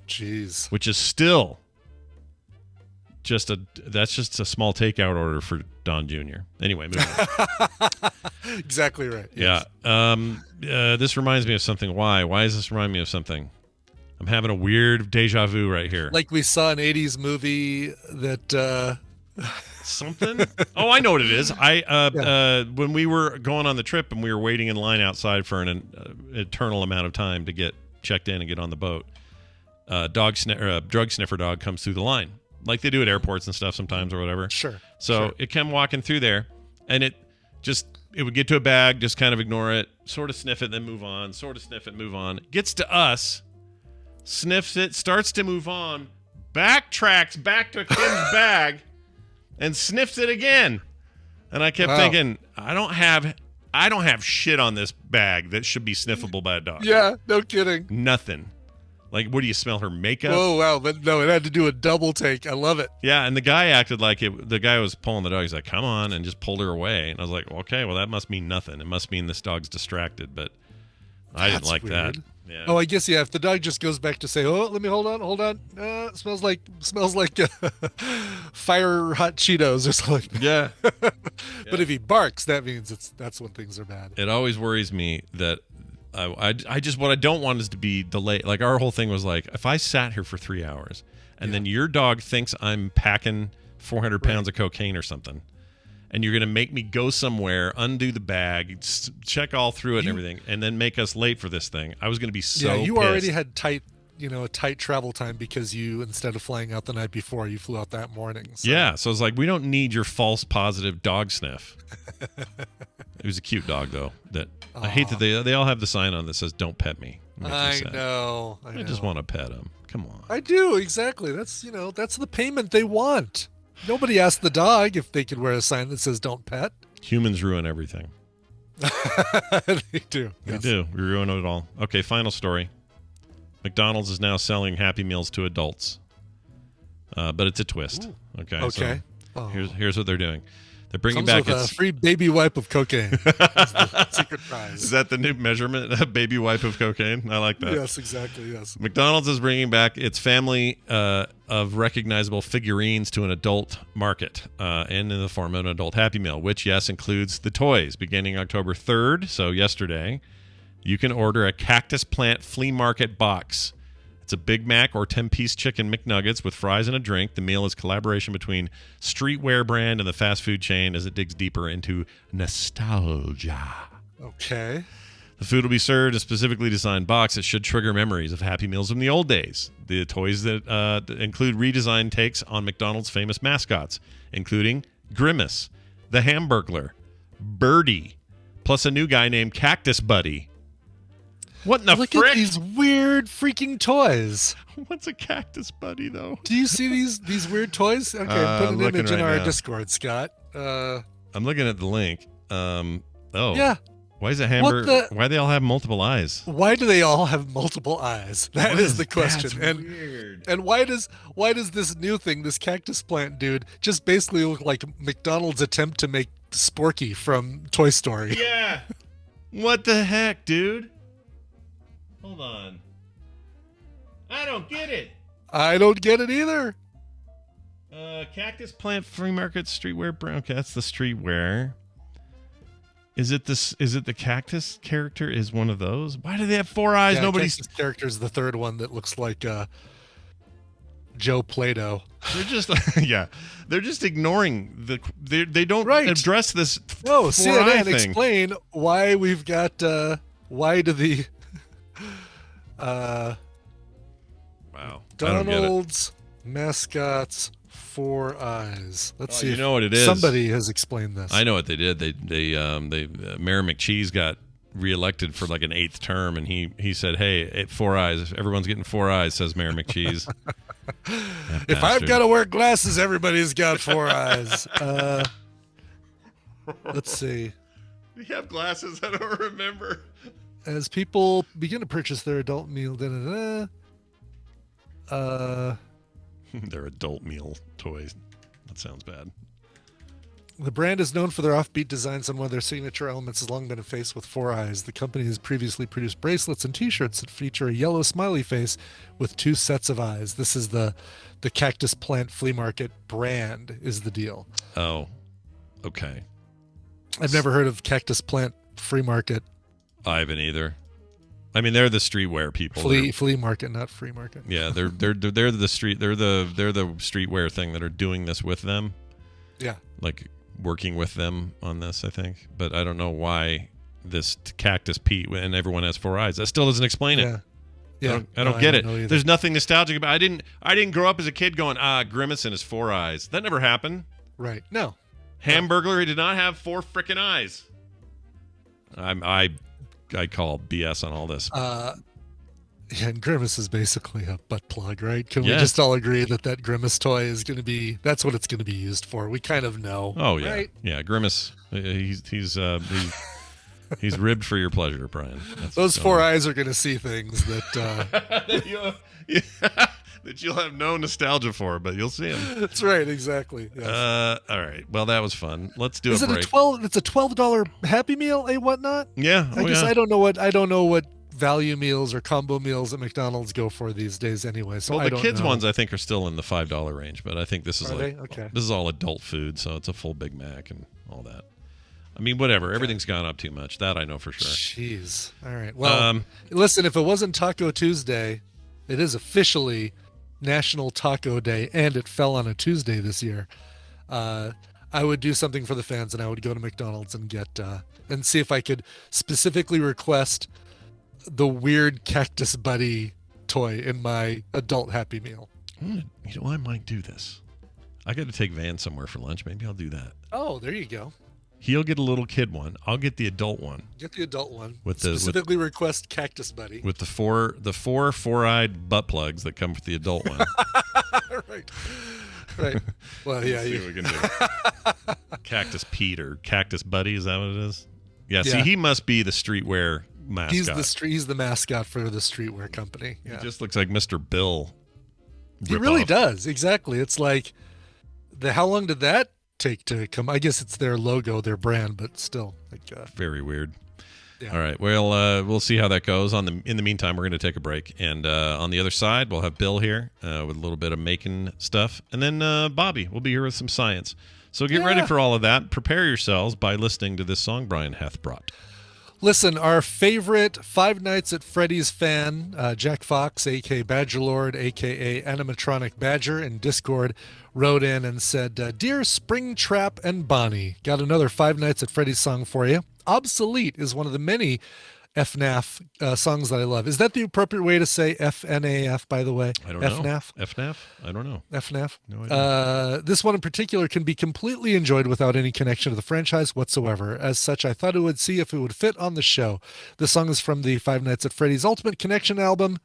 Jeez. Which is still that's just a small takeout order for Don Jr. Anyway, moving on. Exactly right. Yes. Yeah. This reminds me of something. Why? Why does this remind me of something? I'm having a weird deja vu right here. Like we saw an 80s movie that something? Oh, I know what it is. When we were going on the trip and we were waiting in line outside for an eternal amount of time to get checked in and get on the boat, a drug sniffer dog comes through the line, like they do at airports and stuff sometimes or whatever. Sure. So it came walking through there, and it would get to a bag, just kind of ignore it, sort of sniff it, then move on, sort of sniff it, move on. Gets to us, sniffs it, starts to move on, backtracks back to Kim's bag, and sniffs it again. And I kept thinking, I don't have shit on this bag that should be sniffable by a dog. Yeah, no kidding. Nothing. Like, what do you smell? Her makeup? Oh, wow. But no, it had to do a double take. I love it. Yeah, and the guy acted like it. The guy was pulling the dog. He's like, come on, and just pulled her away. And I was like, okay, well, that must mean nothing. It must mean this dog's distracted, but I didn't like weird. that. Yeah. Oh, I guess, yeah, if the dog just goes back to say, oh, let me hold on. It smells like fire hot Cheetos or something. Yeah. But if he barks, that means that's when things are bad. It always worries me that I just, what I don't want is to be delayed. Like, our whole thing was like, if I sat here for 3 hours and then your dog thinks I'm packing 400 pounds of cocaine or something, and you're going to make me go somewhere, undo the bag, check all through it and everything, and then make us late for this thing, I was going to be so you pissed. already had a tight travel time because you, instead of flying out the night before, you flew out that morning. So. Yeah, so it's like, we don't need your false positive dog sniff. It was a cute dog, though. That I hate that they all have the sign on that says "Don't pet me." I know. I just want to pet him. Come on. I do, exactly. That's the payment they want. Nobody asked the dog if they could wear a sign that says "Don't pet." Humans ruin everything. They do. They do. We ruin it all. Okay, final story. McDonald's is now selling Happy Meals to adults, but it's a twist. Ooh. Okay. So here's what they're doing. They're bringing Comes back with a free baby wipe of cocaine. That's the secret prize. Is that the new measurement? A baby wipe of cocaine? I like that. Yes, exactly. Yes. McDonald's is bringing back its family of recognizable figurines to an adult market, and in the form of an adult Happy Meal, which, yes, includes the toys. Beginning October 3rd, so yesterday, you can order a cactus plant flea market box. It's a Big Mac or 10-piece chicken McNuggets with fries and a drink. The meal is collaboration between streetwear brand and the fast food chain as it digs deeper into nostalgia. Okay. The food will be served in a specifically designed box that should trigger memories of Happy Meals from the old days. The toys that include redesigned takes on McDonald's famous mascots, including Grimace, the Hamburglar, Birdie, plus a new guy named Cactus Buddy. What in the Look frick? at these weird freaking toys. What's a Cactus Buddy, though? Do you see these weird toys? Okay, put an looking image in right our now. Discord, Scott. I'm looking at the link. Yeah. Why is a hamburger? Why do they all have multiple eyes? Why do they all have multiple eyes? That is the question. That's weird. And why does this new thing, this cactus plant dude, just basically look like McDonald's attempt to make Sporky from Toy Story? Yeah. What the heck, dude? Hold on. I don't get it. I don't get it either. Cactus Plant Free Market Streetwear Brown. Okay, that's the streetwear. Is it the cactus character is one of those? Why do they have 4 eyes? Yeah, Nobody's cactus character is the third one that looks like Joe Plato. They're just they're just ignoring they don't address this. No, 4-eye CNN thing. explain why we've got why do the Wow. Donald's mascots 4 eyes. Let's see. You if know what it is. Somebody has explained this. I know what they did. They Mayor McCheese got reelected for like an 8th term, and he said, "Hey, 4 eyes. Everyone's getting 4 eyes," says Mayor McCheese. If I've got to wear glasses, everybody's got 4 eyes. Let's see. We have glasses. I don't remember. As people begin to purchase their adult meal, Their adult meal toys. That sounds bad. The brand is known for their offbeat designs, and one of their signature elements has long been a face with 4 eyes. The company has previously produced bracelets and T-shirts that feature a yellow smiley face with 2 sets of eyes. This is the Cactus Plant Flea Market brand is the deal. Oh, okay. I've never heard of Cactus Plant Free Market. I haven't either. I mean, they're the streetwear people. Flea market, not free market. Yeah, they're the streetwear thing that are doing this with them. Yeah, like working with them on this, I think. But I don't know why this Cactus Pete and everyone has 4 eyes. That still doesn't explain it. Yeah, I don't get it. There's nothing nostalgic about. I didn't grow up as a kid going Grimace and his 4 eyes. That never happened. Right? No. Hamburglar did not have 4 freaking eyes. I call BS on all this. Yeah, and Grimace is basically a butt plug, right? Can we Yeah. just all agree that Grimace toy is going to be, that's what it's going to be used for? We kind of know. Oh yeah, right? yeah. Grimace, he's ribbed for your pleasure, Brian. Those 4 eyes are going to see things that. That you'll have no nostalgia for, but you'll see them. That's right, exactly. Yes. All right. Well, that was fun. Let's do Is a it break. It's a $12 Happy Meal, whatnot? Yeah. I guess I don't know what value meals or combo meals at McDonald's go for these days anyway. So Well, I the don't kids know. ones I think are still in the $5 range, but I think this is Okay. this is all adult food, so it's a full Big Mac and all that. I mean, whatever. Everything's gone up too much. That I know for sure. Jeez. All right. Well, listen, if it wasn't Taco Tuesday, it is officially National Taco Day, and it fell on a Tuesday this year. I would do something for the fans, and I would go to McDonald's and get and see if I could specifically request the weird Cactus Buddy toy in my adult Happy Meal. You know, I might do this. I got to take Van somewhere for lunch. Maybe I'll do that. Oh, there you go. He'll get a little kid one. I'll get the adult one. Get the adult one. With specifically request Cactus Buddy. With the four 4-eyed butt plugs that come with the adult one. Right. Well, yeah. See what we can do. Cactus Pete or Cactus Buddy, is that what it is? Yeah. See, he must be the streetwear mascot. He's the mascot for the streetwear company. Yeah. He just looks like Mr. Bill. He really does. Exactly. It's like how long did that take to come? I guess it's their logo, their brand, but still, very weird. Yeah. All right. Well, we'll see how that goes. In the meantime, we're going to take a break, and on the other side, we'll have Bill here with a little bit of making stuff, and then Bobby will be here with some science. So get ready for all of that. Prepare yourselves by listening to this song Brian hath brought. Listen, our favorite Five Nights at Freddy's fan, Jack Fox, a.k.a. Badgerlord, a.k.a. Animatronic Badger, in Discord, wrote in and said, Dear Springtrap and Bonnie, got another Five Nights at Freddy's song for you. Obsolete is one of the many FNAF songs that I love. Is that the appropriate way to say FNAF, by the way? I don't know. FNAF? FNAF? I don't know. FNAF? No idea. This one in particular can be completely enjoyed without any connection to the franchise whatsoever. As such, I thought it would see if it would fit on the show. This song is from the Five Nights at Freddy's Ultimate Collection album.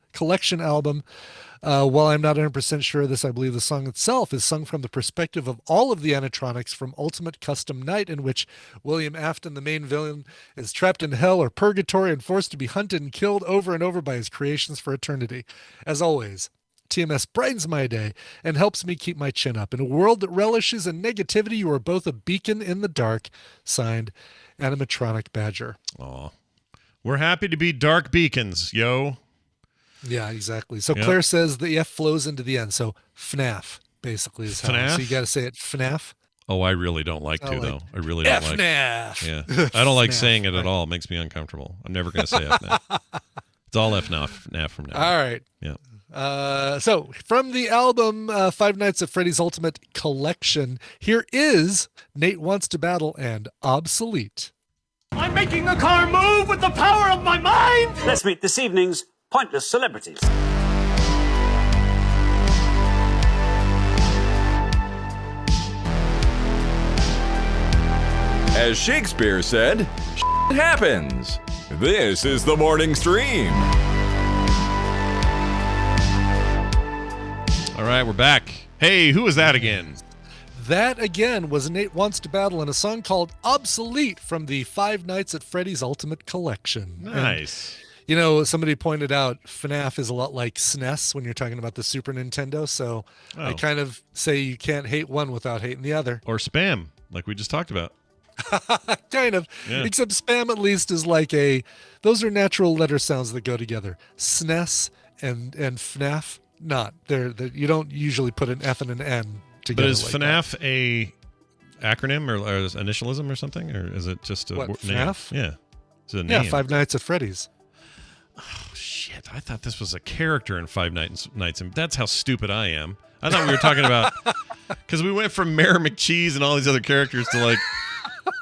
While I'm not 100% sure of this, I believe the song itself is sung from the perspective of all of the animatronics from Ultimate Custom Night, in which William Afton, the main villain, is trapped in hell or purgatory and forced to be hunted and killed over and over by his creations for eternity. As always, TMS brightens my day and helps me keep my chin up. In a world that relishes in negativity, you are both a beacon in the dark. Signed, Animatronic Badger. Aw. We're happy to be dark beacons, yo. Yeah, exactly. So Yep. Claire says the F flows into the end. So FNAF basically is how. FNAF? So you got to say it FNAF. Oh, I really don't like to, like though. I really don't like FNAF. Yeah. I don't like FNAF, saying it right. at all. It makes me uncomfortable. I'm never going to say FNAF. It's all FNAF from now on. All right. Yeah. So from the album Five Nights at Freddy's Ultimate Collection, here is Nate Wants to Battle and Obsolete. I'm making a car move with the power of my mind! Let's meet this evening's pointless celebrities. As Shakespeare said, "Shit happens." This is the morning stream. All right, we're back. Hey, who was that again? That again was Nate Wants to Battle in a song called Obsolete from the Five Nights at Freddy's Ultimate Collection. Nice. You know, somebody pointed out FNAF is a lot like SNES when you're talking about the Super Nintendo, so I Oh. kind of say you can't hate one without hating the other. Or spam, like we just talked about. Kind of. Yeah. Except spam at least is like those are natural letter sounds that go together. SNES and FNAF, not. They're you don't usually put an F and an N together. But is like FNAF a acronym or is initialism or something? Or is it just a What, name? FNAF? Yeah. Is it a that? Yeah, name? Five Nights at Freddy's. Oh, shit. I thought this was a character in Five Nights, and that's how stupid I am. I thought we were talking about... Because we went from Mayor McCheese and all these other characters to like...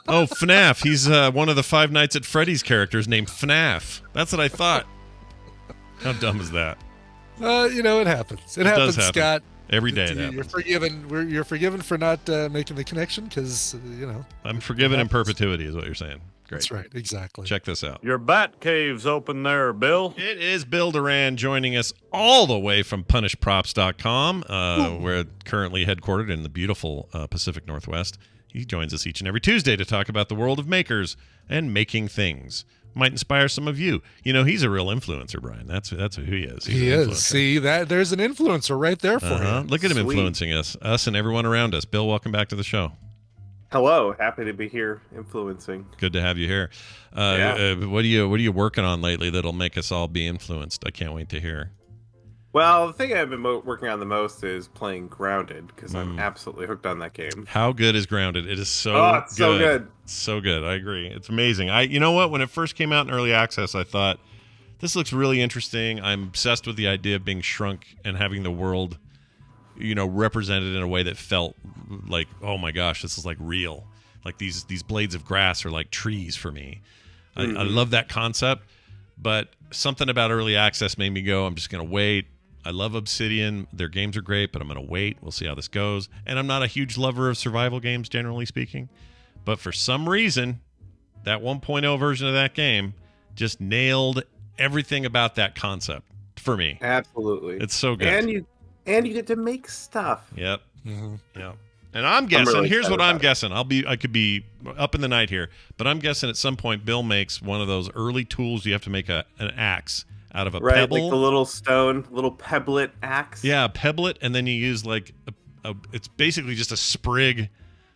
Oh, FNAF. He's one of the Five Nights at Freddy's characters named FNAF. That's what I thought. How dumb is that? You know, it happens. It happens, does happen. Scott. Every day it You're happens. forgiven. You're forgiven for not making the connection because, you know. I'm forgiven in perpetuity is what you're saying. Great. That's right. Exactly. Check this out. Your bat cave's open there, Bill. It is Bill Duran joining us all the way from punishprops.com. We're currently headquartered in the beautiful Pacific Northwest. He joins us each and every Tuesday to talk about the world of makers and making things. Might inspire some of you. You know, he's a real influencer, Brian. That's who he is. He's He an is. influencer. See, there's an influencer right there for you. Look at him Sweet. influencing us and everyone around us. Bill, welcome back to the show. Hello, happy to be here influencing. Good to have you here. Yeah. What are you working on lately that'll make us all be influenced? I can't wait to hear. Well, the thing I've been working on the most is playing Grounded because I'm absolutely hooked on that game. How good is Grounded? It is so It's so good. So good. I agree. It's amazing. You know what? When it first came out in early access, I thought this looks really interesting. I'm obsessed with the idea of being shrunk and having the world, you know, represented in a way that felt like, oh my gosh, this is like real. Like these blades of grass are like trees for me. I love that concept, but something about early access made me go, I'm just going to wait. I love Obsidian. Their games are great, but I'm going to wait. We'll see how this goes. And I'm not a huge lover of survival games, generally speaking. But for some reason, that 1.0 version of that game just nailed everything about that concept for me. Absolutely. It's so good. And you get to make stuff. Yep. Mm-hmm. Yep. And I'm guessing, really here's excited what I'm about it. guessing. I could be up in the night here, but I'm guessing at some point Bill makes one of those early tools you have to make an axe out of a Right, pebble. like the little pebblet axe. Yeah, pebblet, and then you use like it's basically just a sprig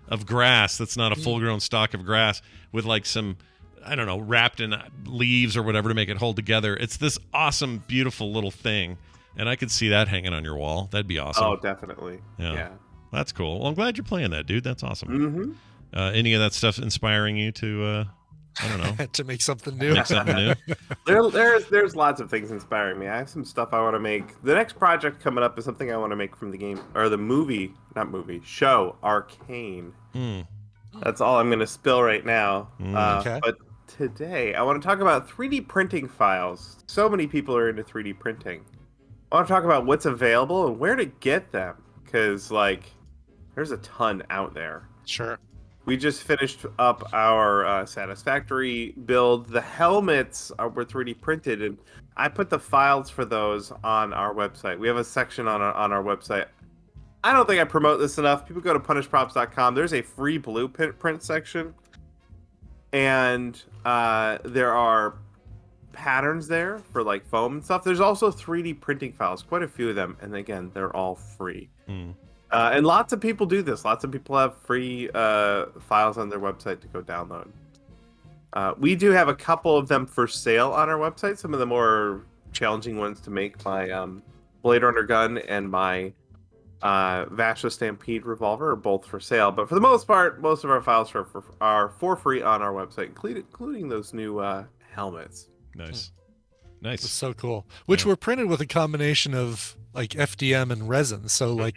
of grass that's not a full-grown stalk of grass with like some, I don't know, wrapped in leaves or whatever to make it hold together. It's this awesome, beautiful little thing, and I could see that hanging on your wall. That'd be awesome. Oh, definitely. Yeah. That's cool. Well, I'm glad you're playing that, dude. That's awesome. Mm-hmm. Any of that stuff inspiring you to I don't know. To make something new. Make something new. There's lots of things inspiring me. I have some stuff I want to make. The next project coming up is something I want to make from the game or the show Arcane. That's all I'm going to spill right now. Okay. But today I want to talk about 3D printing files. So many people are into 3D printing. I want to talk about what's available and where to get them, because there's a ton out there. Sure. We just finished up our Satisfactory build. The helmets were 3D printed, and I put the files for those on our website. We have a section on our website. I don't think I promote this enough. People go to punishprops.com. There's a free blueprint section, and there are patterns there for foam and stuff. There's also 3D printing files, quite a few of them, and again, they're all free. And lots of people do this. Lots of people have free files on their website to go download. We do have a couple of them for sale on our website. Some of the more challenging ones to make, my Blade Runner gun and my Vasha Stampede revolver are both for sale. But for the most part, most of our files are for free on our website, including those new helmets. Nice. It's so cool. Which were printed with a combination of FDM and resin. So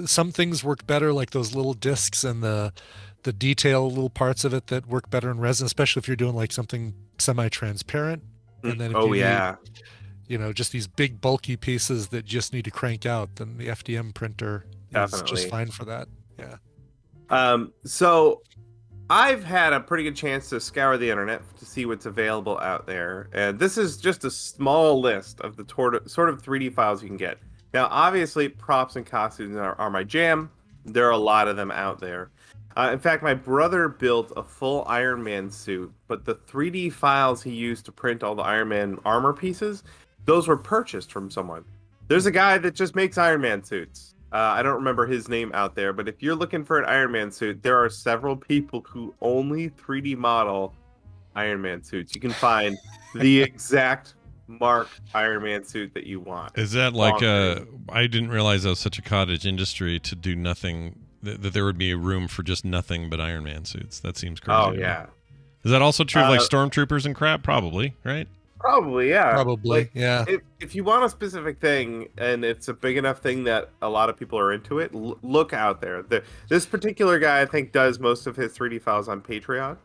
some things work better, like those little discs and the detail little parts of it that work better in resin, especially if you're doing something semi-transparent. And then if you need, just these big bulky pieces that just need to crank out, then the FDM printer is just fine for that. Yeah. So I've had a pretty good chance to scour the internet to see what's available out there, and this is just a small list of the sort of 3D files you can get. Now, obviously, props and costumes are my jam. There are a lot of them out there. In fact, my brother built a full Iron Man suit, but the 3D files he used to print all the Iron Man armor pieces, those were purchased from someone. There's a guy that just makes Iron Man suits. I don't remember his name out there, but if you're looking for an Iron Man suit, there are several people who only 3D model Iron Man suits. You can find the exact marked Iron Man suit that you want. Is that I didn't realize that was such a cottage industry to do nothing, that there would be a room for just nothing but Iron Man suits. That seems crazy. Oh, yeah. Is that also true of stormtroopers and crap? Probably, right? Probably, yeah. Probably, yeah. If you want a specific thing and it's a big enough thing that a lot of people are into it, look out there. This particular guy, I think, does most of his 3D files on Patreon.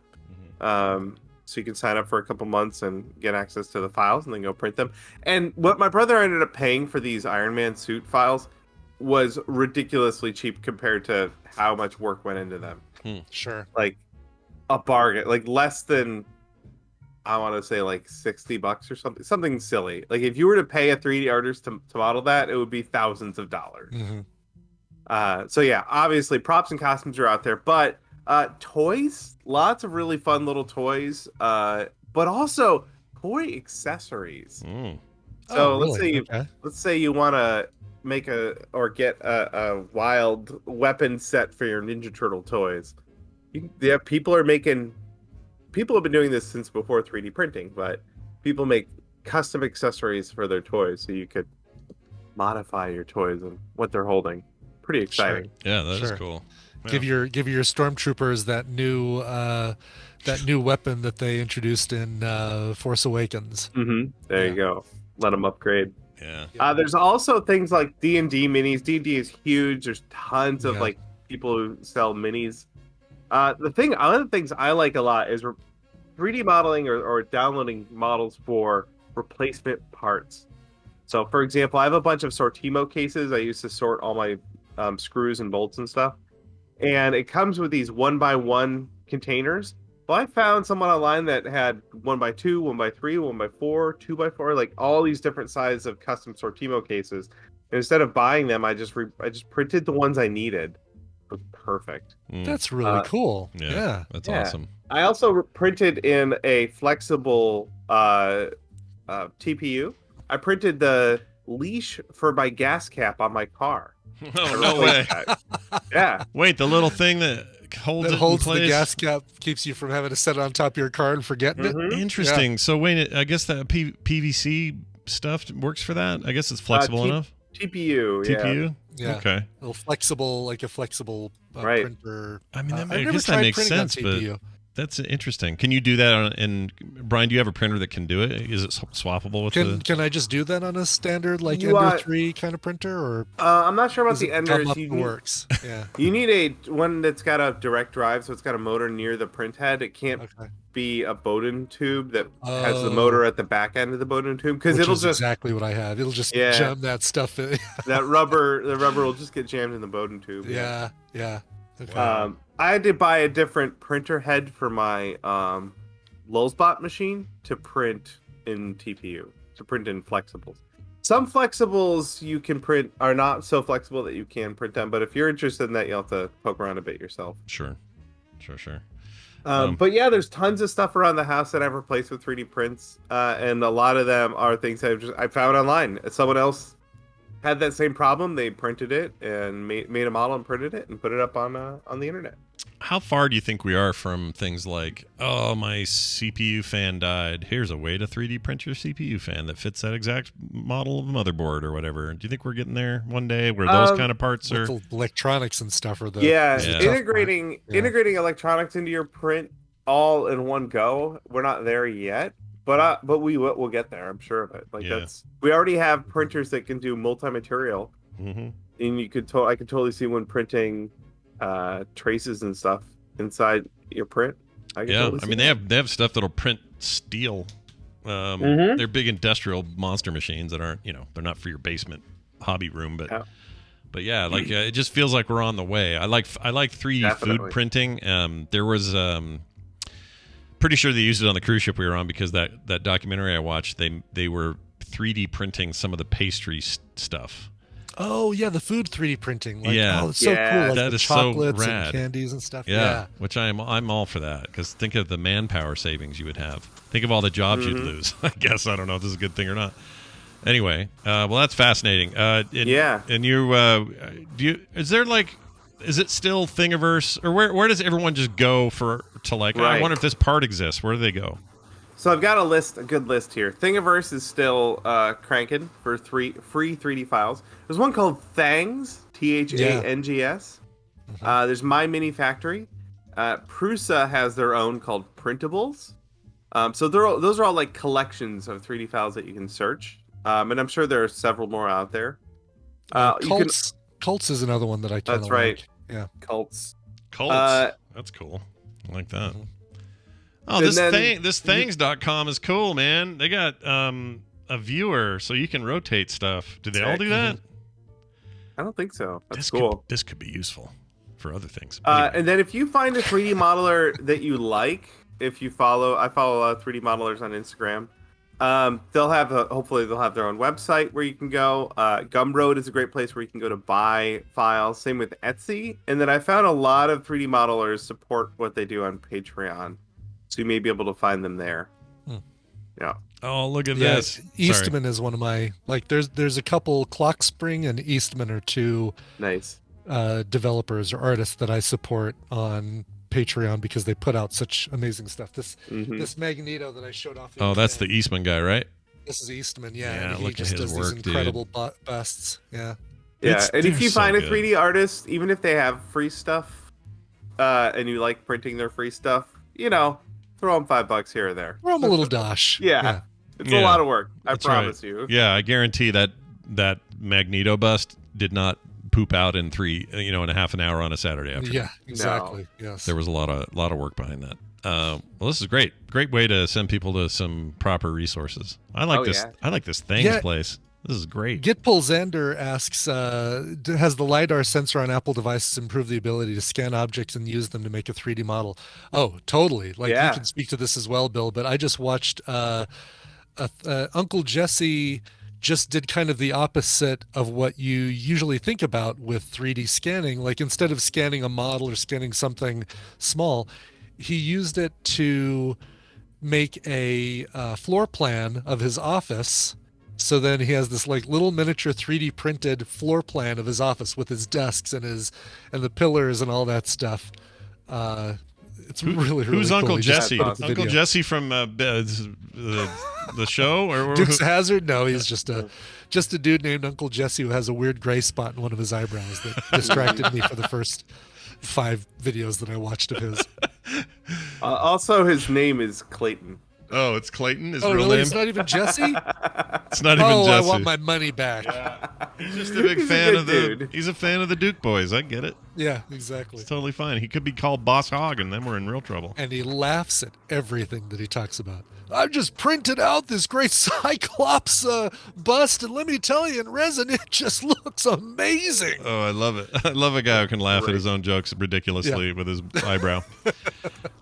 So you can sign up for a couple months and get access to the files and then go print them. And what my brother ended up paying for these Iron Man suit files was ridiculously cheap compared to how much work went into them. Sure. A bargain. Less than, I want to say $60 or something silly. If you were to pay a 3D artist to model that, it would be thousands of dollars. So yeah, obviously props and costumes are out there, but toys, lots of really fun little toys, but also toy accessories. So let's say you want to make get a wild weapon set for your Ninja Turtle toys. People have been doing this since before 3D printing, but people make custom accessories for their toys so you could modify your toys and what they're holding. Pretty exciting. Sure. Yeah, that is cool. Yeah. Give your stormtroopers that new weapon that they introduced in Force Awakens. There you go. Let them upgrade. Yeah. There's also things like D&D minis. D&D is huge. There's tons of people who sell minis. One of the things I like a lot is 3D modeling or downloading models for replacement parts. So, for example, I have a bunch of Sortimo cases. I used to sort all my screws and bolts and stuff. And it comes with these 1x1 containers. Well, I found someone online that had 1x2, 1x3, 1x4, 2x4, all these different sizes of custom Sortimo cases. And instead of buying them, I just printed the ones I needed. It was perfect. That's really cool. Yeah. That's awesome. I also printed in a flexible TPU. I printed the leash for my gas cap on my car. Oh, no way. Yeah. Wait, the little thing that holds the gas cap, keeps you from having to set it on top of your car and forgetting it. Interesting. Yeah. So wait, I guess that PVC stuff works for that? I guess it's flexible enough? TPU. Yeah. Okay. A flexible, printer. I mean, I guess never that tried makes printing on sense, but TPU. That's interesting. Can you do that on? And Brian, do you have a printer that can do it? Is it swappable with Can I just do that on a standard like Ender 3 kind of printer, or I'm not sure about the Enders. Works. Yeah. You need one that's got a direct drive, so it's got a motor near the print head. It can't be a Bowden tube that has the motor at the back end of the Bowden tube, because it'll just exactly what I have. It'll just jam that stuff in. The rubber will just get jammed in the Bowden tube. Yeah. Okay. I had to buy a different printer head for my Lulzbot machine to print in TPU, to print in flexibles. Some flexibles you can print are not so flexible that you can print them, but if you're interested in that, you'll have to poke around a bit yourself. Sure. But yeah, there's tons of stuff around the house that I've replaced with 3D prints, and a lot of them are things I found online. Someone else had that same problem. They printed it and made a model and printed it and put it up on the internet. How far do you think we are from things like, oh, my CPU fan died, here's a way to 3D print your CPU fan that fits that exact model of motherboard or whatever? Do you think we're getting there one day where those kind of parts are electronics and stuff are the integrating electronics into your print all in one go? We're not there yet, but we'll get there. I'm sure of it. We already have printers that can do multi-material, and I could totally see when printing traces and stuff inside your print. I mean, they have stuff that'll print steel. They're big industrial monster machines that aren't, they're not for your basement hobby room, but it just feels like we're on the way. I like 3D food printing. There was pretty sure they used it on the cruise ship we were on, because that documentary I watched, they were 3D printing some of the pastry stuff. Oh yeah, the food 3D printing. It's so cool. That is chocolates so rad. And candies and stuff. Yeah. Which I'm all for that, because think of the manpower savings you would have. Think of all the jobs you'd lose. I guess, I don't know if this is a good thing or not. Anyway, well, that's fascinating. And you is it still Thingiverse, or where does everyone just go to like? I wonder if this part exists. Where do they go? So I've got a good list here. Thingiverse is still cranking for free 3D files. There's one called Thangs, Thangs. There's My Mini Factory. Prusa has their own called Printables. So those are all like collections of 3D files that you can search. And I'm sure there are several more out there. Cults is another one that I kind of like. That's right. Yeah. Cults. That's cool. I like that. Oh, this things.com is cool, man. They got a viewer so you can rotate stuff. Do they all do that? I don't think so. That's cool. This could be useful for other things. Anyway. And then if you find a 3D modeler that you like, I follow a lot of 3D modelers on Instagram. Hopefully they'll have their own website where you can go. Gumroad is a great place where you can go to buy files. Same with Etsy. And then I found a lot of 3D modelers support what they do on Patreon. So you may be able to find them there. Yeah. Oh, look at this. Eastman is one of my, there's a couple, Clockspring and Eastman are two nice developers or artists that I support on Patreon because they put out such amazing stuff. This Magneto that I showed off. That's the Eastman guy, right? This is Eastman, yeah. And he just does these incredible busts. Yeah. Yeah, and if you find a 3D artist, even if they have free stuff, and you like printing their free stuff, throw them $5 here or there. Throw them a little dosh. Yeah. It's a lot of work. I promise you. Yeah, I guarantee that Magneto bust did not poop out in in a half an hour on a Saturday afternoon. Yeah, exactly. No. Yes. There was a lot of work behind that. Well, this is great. Great way to send people to some proper resources. I like this. Yeah. I like this Things place. This is great. Gitpul Xander asks, has the LiDAR sensor on Apple devices improved the ability to scan objects and use them to make a 3D model? Oh, totally. You can speak to this as well, Bill, but I just watched Uncle Jesse just did kind of the opposite of what you usually think about with 3D scanning. Like instead of scanning a model or scanning something small, he used it to make a floor plan of his office. So then he has this little miniature 3D printed floor plan of his office with his desks and the pillars and all that stuff. It's really who's cool. Uncle Jesse? Uncle Jesse from the show or Dukes of Hazzard? No, he's just a dude named Uncle Jesse who has a weird gray spot in one of his eyebrows that distracted me for the first 5 videos that I watched of his. Also, his name is Clayton. Oh, it's Clayton. His Oh, real really? name. It's not even Jesse? It's not even Oh, Jesse. I want my money back. He's just a big He's a fan good of the. dude. He's a fan of the Duke boys. I get it. Yeah, exactly. It's totally fine. He could be called Boss Hog, and then we're in real trouble. And he laughs at everything that he talks about. I've just printed out this great Cyclops bust, and let me tell you, in resin, it just looks amazing. Oh, I love it. I love a guy who can laugh at his own jokes ridiculously with his eyebrow.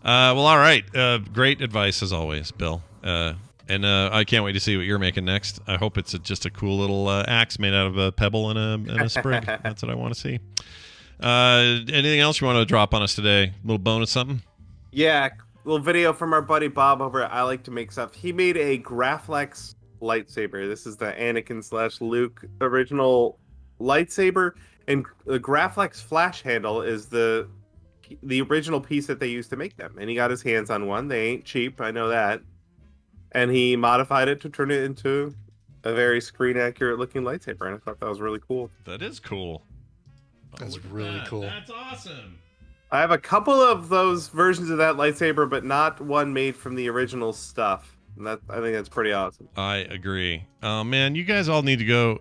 Well, all right. Great advice as always, Bill. And I can't wait to see what you're making next. I hope it's just a cool little axe made out of a pebble and a sprig. That's what I want to see. Anything else you want to drop on us today? A little bonus something? Yeah, little video from our buddy Bob over at I Like to Make Stuff. He made a Graflex lightsaber. This is the Anakin / Luke original lightsaber, and the Graflex flash handle is the original piece that they used to make them. And he got his hands on one. They ain't cheap, I know that. And he modified it to turn it into a very screen accurate looking lightsaber, and I thought that was really cool. That is cool. That's really cool. That's awesome. I have a couple of those versions of that lightsaber, but not one made from the original stuff. And I think that's pretty awesome. I agree. Man, you guys all need to go.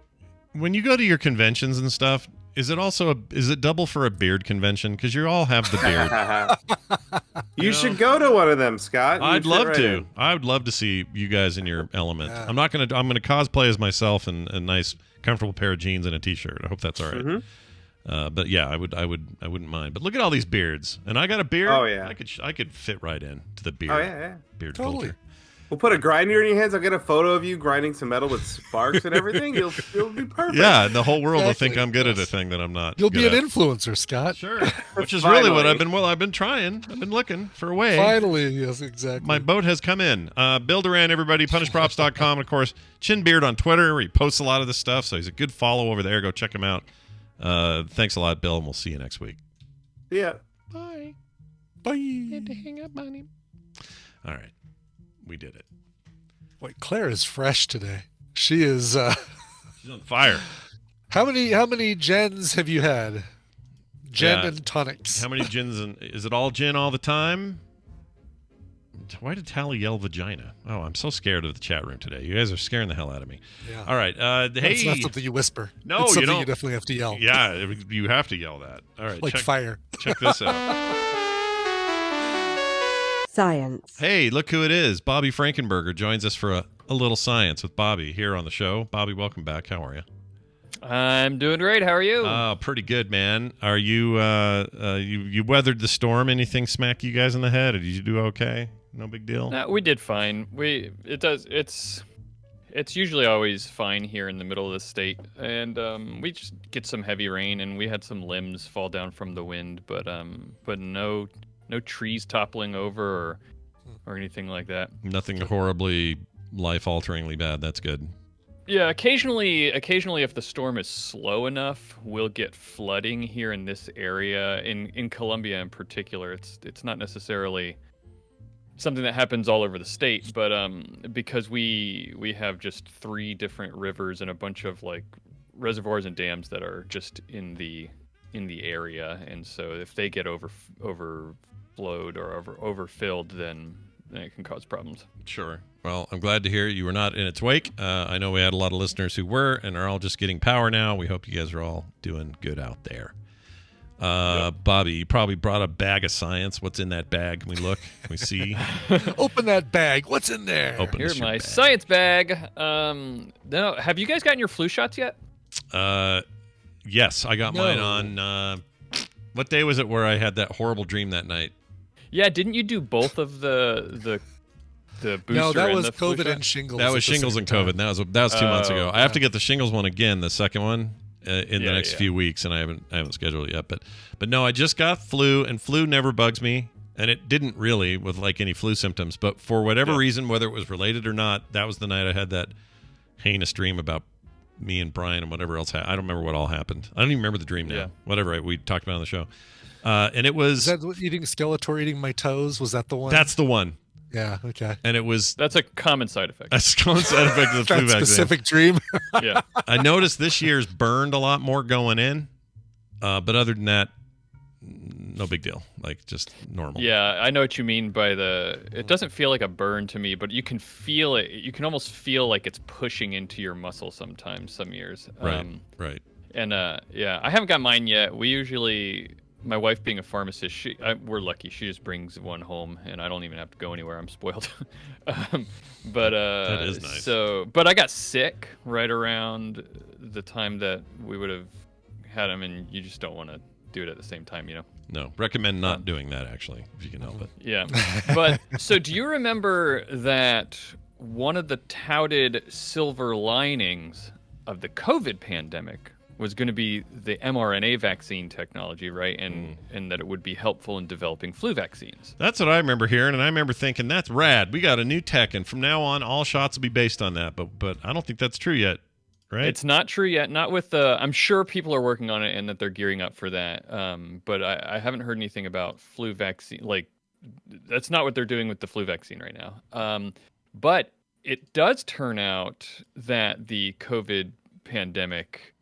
When you go to your conventions and stuff, is it double for a beard convention? Because you all have the beard. You should go to one of them, Scott. I'd love to. I would love to see you guys in your element. Yeah. I'm gonna cosplay as myself in a nice, comfortable pair of jeans and a t-shirt. I hope that's all right. But yeah, I wouldn't mind. But look at all these beards, and I got a beard. Oh yeah, I could fit right in to the beard. Oh yeah. Beard Totally. culture. We'll put a grinder in your hands. I'll get a photo of you grinding some metal with sparks and everything. You'll be perfect. Yeah, and the whole world will think Exactly. I'm good at a thing that I'm not. You'll good be an at. influencer, Scott. Sure, which is really what Finally. I've been trying. I've been looking for a way. Finally, yes, exactly. My boat has come in. Bill Duran, everybody, punishprops.com, and of course, Chinbeard on Twitter, where he posts a lot of this stuff, so he's a good follow over there. Go check him out. Thanks a lot, Bill, and we'll see you next week. Yeah. Bye. Bye. Had to hang up on him. All right. We did it. Wait, Claire is fresh today. She is. She's on fire. How many gens have you had? Gin and tonics. How many gins? Is it all gin all the time? Why did Tally yell vagina? Oh, I'm so scared of the chat room today. You guys are scaring the hell out of me. Yeah. All right. Hey. It's not something you whisper. No, it's you something don't. you definitely have to yell. Yeah, you have to yell that. All right. Like fire. Check this out. Science. Hey, look who it is. Bobby Frankenberger joins us for a little science with Bobby here on the show. Bobby, welcome back. How are you? I'm doing great. How are you? Oh, pretty good, man. Are you you weathered the storm? Anything smack you guys in the head? Or did you do okay? No big deal? No, we did fine. It's usually always fine here in the middle of the state, and we just get some heavy rain, and we had some limbs fall down from the wind, but no trees toppling over or anything like that. Nothing horribly life-alteringly bad. That's good. Yeah, occasionally if the storm is slow enough, we'll get flooding here in this area. In Columbia in particular, it's not necessarily something that happens all over the state, but because we have just 3 different rivers and a bunch of like reservoirs and dams that are just in the area, and so if they get overflowed or overfilled, then it can cause problems. Sure. Well, I'm glad to hear you were not in its wake. I know we had a lot of listeners who were and are all just getting power now. We hope you guys are all doing good out there. Yep. Bobby, you probably brought a bag of science. What's in that bag? Can we look? Can we see? Open that bag. What's in there? Here's my science bag. No, have you guys gotten your flu shots yet? Yes, I got mine on. What day was it where I had that horrible dream that night? Yeah, didn't you do both of the booster? No, that and was the flu COVID shot? and shingles. That was shingles and COVID. That was 2 months ago. I have to get the shingles one again, the second one, in the next few weeks, and I haven't scheduled it yet. But no, I just got flu, and flu never bugs me, and it didn't really with like any flu symptoms. But for whatever reason, whether it was related or not, that was the night I had that heinous dream about me and Brian and whatever else. I don't remember what all happened. I don't even remember the dream now. Yeah. Whatever we talked about on the show. And it was... Is that eating Skeletor eating my toes? Was that the one? That's the one. Yeah, okay. And it was... That's a common side effect. That's a common side effect of the flu vaccine. Specific dream. Yeah. I noticed this year's burned a lot more going in. But other than that, no big deal. Like just normal. Yeah, I know what you mean by it doesn't feel like a burn to me, but you can feel it. You can almost feel like it's pushing into your muscle sometimes, some years. Right. Right. And yeah, I haven't got mine yet. We usually, my wife being a pharmacist, we're lucky. She just brings one home, and I don't even have to go anywhere. I'm spoiled. But that is nice. But I got sick right around the time that we would have had him, and you just don't want to do it at the same time, you know. No, recommend not doing that actually, if you can help it. Yeah. But so do you remember that one of the touted silver linings of the COVID pandemic was going to be the mRNA vaccine technology, right? And that it would be helpful in developing flu vaccines. That's what I remember hearing, and I remember thinking, that's rad. We got a new tech, and from now on, all shots will be based on that. But I don't think that's true yet, right? It's not true yet. Not with the. I'm sure people are working on it and that they're gearing up for that. But I haven't heard anything about flu vaccine. Like, that's not what they're doing with the flu vaccine right now. But it does turn out that the COVID pandemic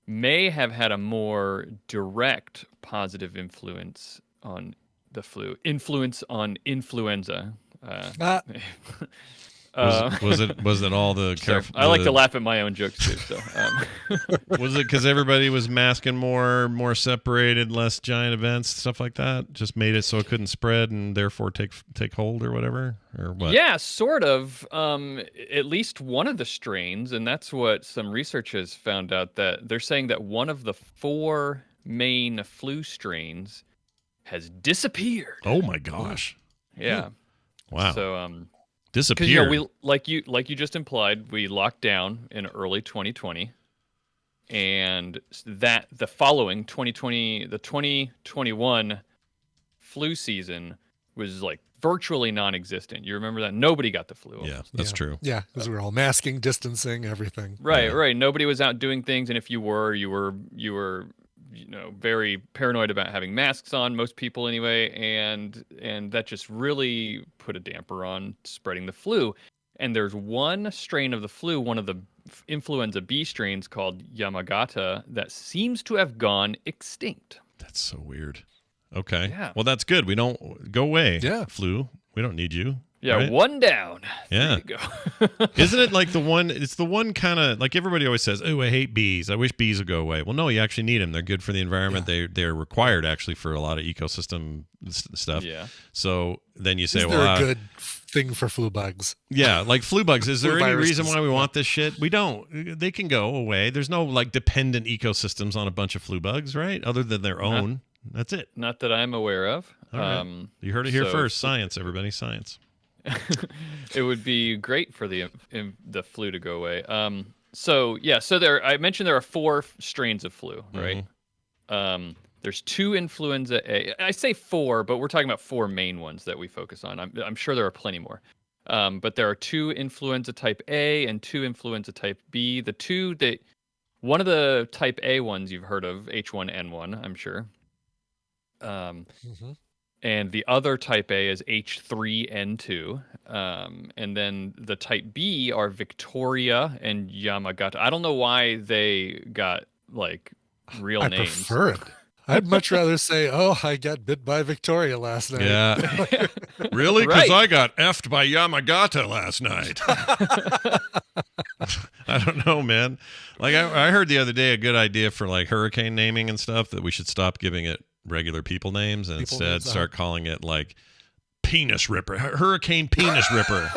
may have had a more direct positive influence on the flu. Influence on influenza. Was it all the careful? I like to laugh at my own jokes too. So, was it because everybody was masking more separated, less giant events, stuff like that? Just made it so it couldn't spread and therefore take hold or whatever, or what? Yeah, sort of. At least one of the strains, and that's what some research has found out, that they're saying that one of the 4 main flu strains has disappeared. Oh my gosh! Yeah. Wow. So disappeared. We like you just implied, we locked down in early 2020, and that the following 2020, the 2021 flu season was like virtually non-existent. You remember that? Nobody got the flu. Yeah, that's true. Yeah, because we were all masking, distancing, everything. Right. Nobody was out doing things, and if you were, you were very paranoid about having masks on, most people anyway, and that just really put a damper on spreading the flu. And there's one strain of the flu, one of the influenza B strains called Yamagata, that seems to have gone extinct. That's so weird. Okay. Yeah. Well, that's good. We don't go away. Yeah. Flu. We don't need you. Yeah, right? one down. Yeah. There you go. Isn't it like the one? It's the one kind of like everybody always says, "Oh, I hate bees. I wish bees would go away." Well, no, you actually need them. They're good for the environment. Yeah. They're required actually for a lot of ecosystem stuff. Yeah. So then you say, "Is there a good thing for flu bugs?" Yeah, like flu bugs. Is there any reason why we want this shit? We don't. They can go away. There's no like dependent ecosystems on a bunch of flu bugs, right? Other than their own. That's it. Not that I'm aware of. All right. You heard it here first. Science, everybody. Science. It would be great for the flu to go away. So I mentioned there are 4 strains of flu, right? Mm-hmm. There's 2 influenza A. I say 4, but we're talking about 4 main ones that we focus on. I'm sure there are plenty more. But there are 2 influenza type A and 2 influenza type B. One of the type A ones you've heard of, H1N1, I'm sure. Mm-hmm. And the other type A is H3N2. And then the type B are Victoria and Yamagata. I don't know why they got like real names. I prefer it. I'd much rather say, "Oh, I got bit by Victoria last night." Yeah. Really? Because I got effed by Yamagata last night. I don't know, man. Like I heard the other day a good idea for like hurricane naming and stuff, that we should stop giving it regular people names and instead start calling it like Penis Ripper, Hurricane Penis Ripper.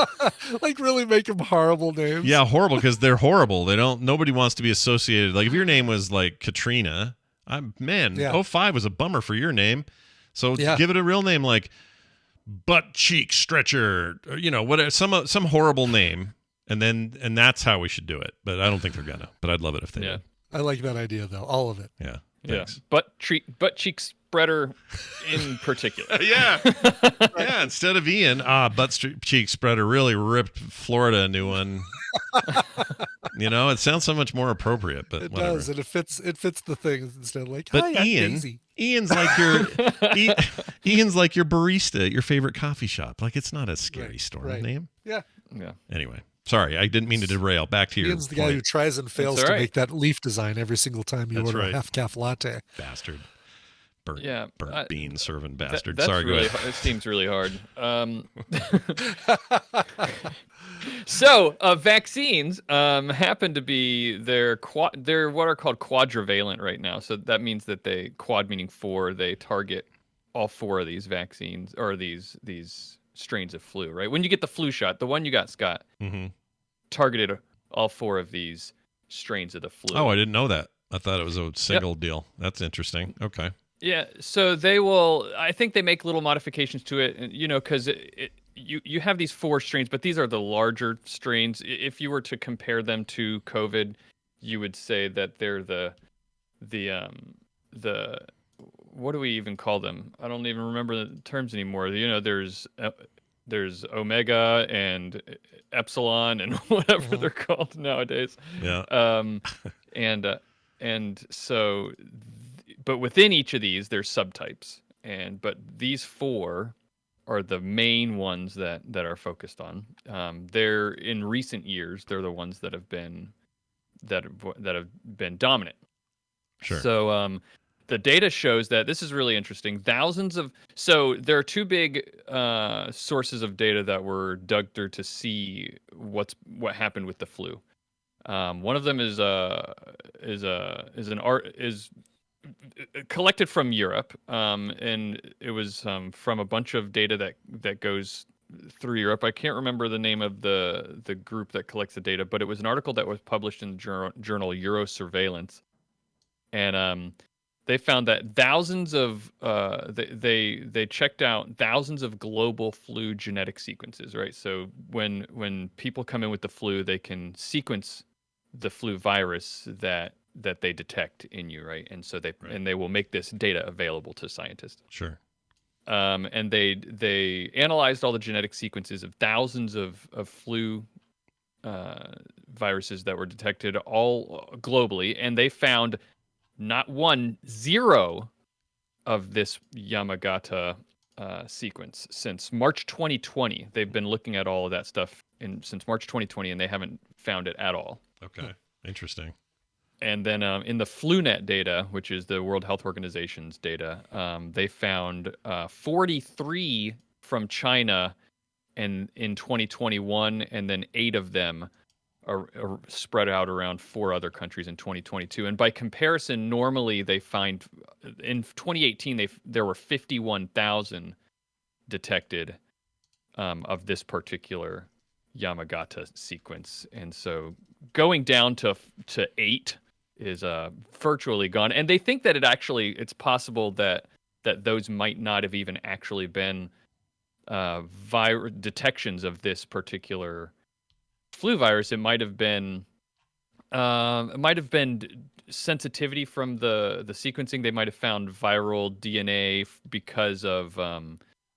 Like really make them horrible names. Yeah, horrible, because they're horrible. Nobody wants to be associated. Like if your name was like Katrina, 05 was a bummer for your name. So give it a real name like Butt Cheek Stretcher, or, whatever, some horrible name, and that's how we should do it. But I don't think they're gonna. But I'd love it if they did. I like that idea though, all of it. Yeah. Thanks. Yeah. Butt cheek spreader in particular. Yeah. Instead of Ian, butt cheek spreader really ripped Florida a new one. It sounds so much more appropriate, but it whatever. does, and it fits the thing instead of like. But Hi, Ian's like your Ian's like your barista at your favorite coffee shop. Like it's not a scary storm name. Yeah. Anyway. Sorry, I didn't mean to derail. Back to your Ian's the guy who tries and fails to make that leaf design every single time you order a half-calf latte. Bastard. burnt bean serving bastard. That's Sorry, really go ahead. It seems really hard. So vaccines happen to be they're what are called quadrivalent right now. So that means that quad meaning 4, they target all 4 of these vaccines or these strains of flu. Right? When you get the flu shot, the one you got, Scott, targeted all 4 of these strains of the flu. Oh, I didn't know that. I thought it was a single deal. That's interesting. Okay. Yeah, so they will. I think they make little modifications to it, because you have these 4 strains, but these are the larger strains. If you were to compare them to COVID, you would say that they're the what do we even call them? I don't even remember the terms anymore. There's Omega and Epsilon and whatever they're called nowadays. Yeah. And so. But within each of these, there's subtypes, but these 4 are the main ones that are focused on. They're in recent years, they're the ones that have been dominant. Sure. So the data shows that this is really interesting. So there are 2 big sources of data that were dug through to see what happened with the flu. One of them is collected from Europe, and it was from a bunch of data that goes through Europe. I can't remember the name of the group that collects the data, but it was an article that was published in the journal Eurosurveillance, and they found that thousands of they checked out thousands of global flu genetic sequences. Right, so when people come in with the flu, they can sequence the flu virus that they detect in you, right? And so they will make this data available to scientists. Sure. And they analyzed all the genetic sequences of thousands of flu viruses that were detected all globally, and they found not 0 of this Yamagata sequence since March 2020. They've been looking at all of that stuff since March 2020, and they haven't found it at all. Okay, interesting. And then in the FluNet data, which is the World Health Organization's data, they found 43 from China in 2021, and then 8 of them are spread out around 4 other countries in 2022. And by comparison, normally they find in 2018 there were 51,000 detected of this particular Yamagata sequence, and so going down to 8 is virtually gone. And they think that it's possible that those might not have even actually been detections of this particular flu virus. It might have been sensitivity from the sequencing. They might have found viral DNA because of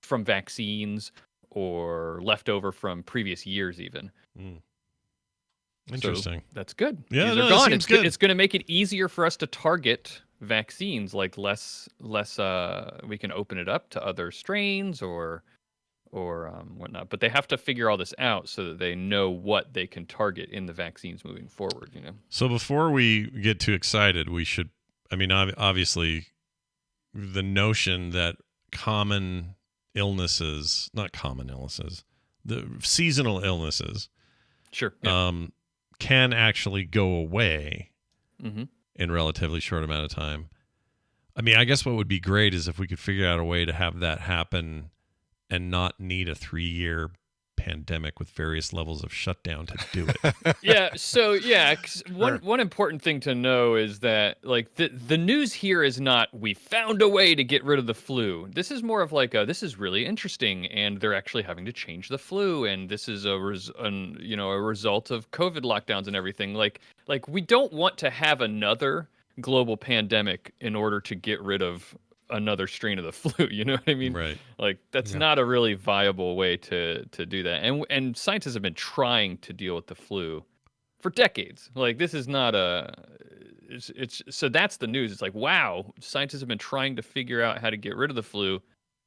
from vaccines or leftover from previous years even. Interesting. So that's good. Yeah, these are gone. Seems good. It's going to make it easier for us to target vaccines, like less we can open it up to other strains or whatnot. But they have to figure all this out so that they know what they can target in the vaccines moving forward. So before we get too excited, we should. I mean, obviously, the notion that the seasonal illnesses, sure, yeah. Can actually go away in a relatively short amount of time. I mean, I guess what would be great is if we could figure out a way to have that happen and not need a 3-year pandemic with various levels of shutdown to do it. Yeah. So yeah, one important thing to know is that like the news here is not we found a way to get rid of the flu. This is more of like this is really interesting, and they're actually having to change the flu, and this is a result of COVID lockdowns and everything. Like we don't want to have another global pandemic in order to get rid of another strain of the flu, you know what I mean? Right. Like that's not a really viable way to do that. And scientists have been trying to deal with the flu for decades. Like this is not it's so that's the news. It's like, wow, scientists have been trying to figure out how to get rid of the flu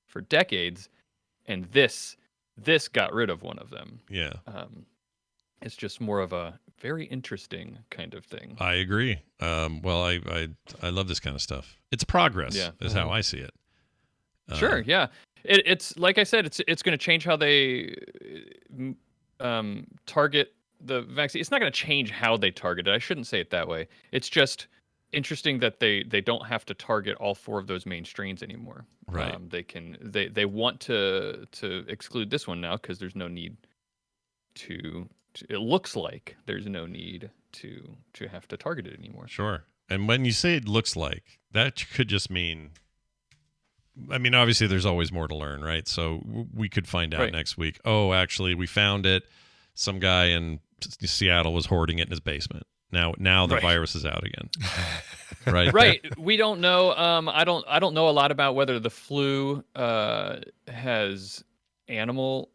for decades, and this got rid of one of them. Yeah. It's just more of a very interesting kind of thing. I agree. Well, I love this kind of stuff. It's progress, is how I see it. Sure, yeah. It's like I said, it's going to change how they target the vaccine. It's not going to change how they target it. I shouldn't say it that way. It's just interesting that they don't have to target all 4 of those main strains anymore. Right. They want to exclude this one now because there's no need to. It looks like there's no need to have to target it anymore. Sure. And when you say it looks like, that could just mean, I mean, obviously there's always more to learn, right? So we could find out next week. Oh, actually, we found it. Some guy in Seattle was hoarding it in his basement. Now the virus is out again. Right. Right. We don't know. I don't know a lot about whether the flu has animal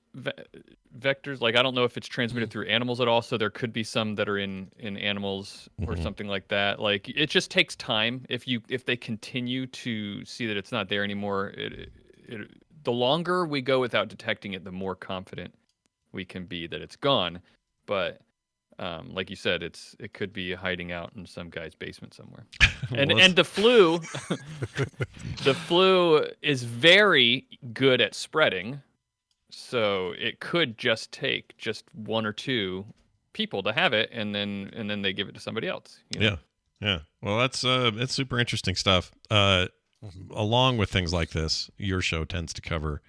vectors. Like, I don't know if it's transmitted through animals at all. So there could be some that are in animals or something like that. Like, it just takes time. If they continue to see that it's not there anymore, the longer we go without detecting it, the more confident we can be that it's gone. But like you said, it could be hiding out in some guy's basement somewhere. And the flu, the flu is very good at spreading. So it could just take 1 or 2 people to have it, and then they give it to somebody else. You know? Yeah. Well, it's super interesting stuff. Along with things like this, your show tends to cover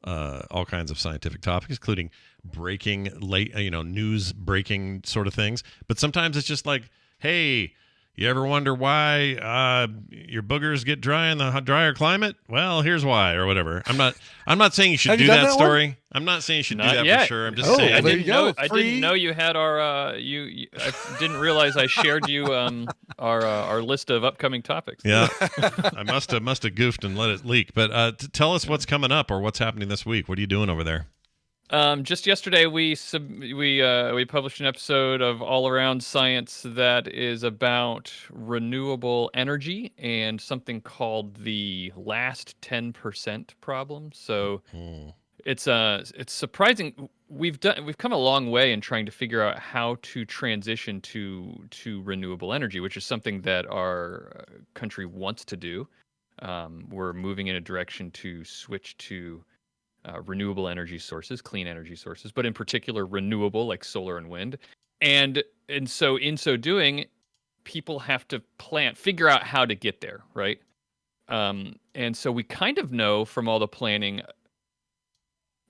all kinds of scientific topics, including news breaking sort of things. But sometimes it's just like, hey, you ever wonder why your boogers get dry in the drier climate? Well, here's why, or whatever. I'm not saying you should do that story. One? I'm not saying you should do that for sure. I'm just saying. I didn't know you had our. I didn't realize I shared you our list of upcoming topics. Yeah, I must have goofed and let it leak. But tell us what's coming up or what's happening this week. What are you doing over there? Just yesterday, we published an episode of All Around Science that is about renewable energy and something called the last 10% problem. So it's surprising. We've come a long way in trying to figure out how to transition to renewable energy, which is something that our country wants to do. We're moving in a direction to switch to renewable energy sources, clean energy sources, but in particular renewable, like solar and wind. And so in so doing, people have to figure out how to get there, right? And so we kind of know from all the planning,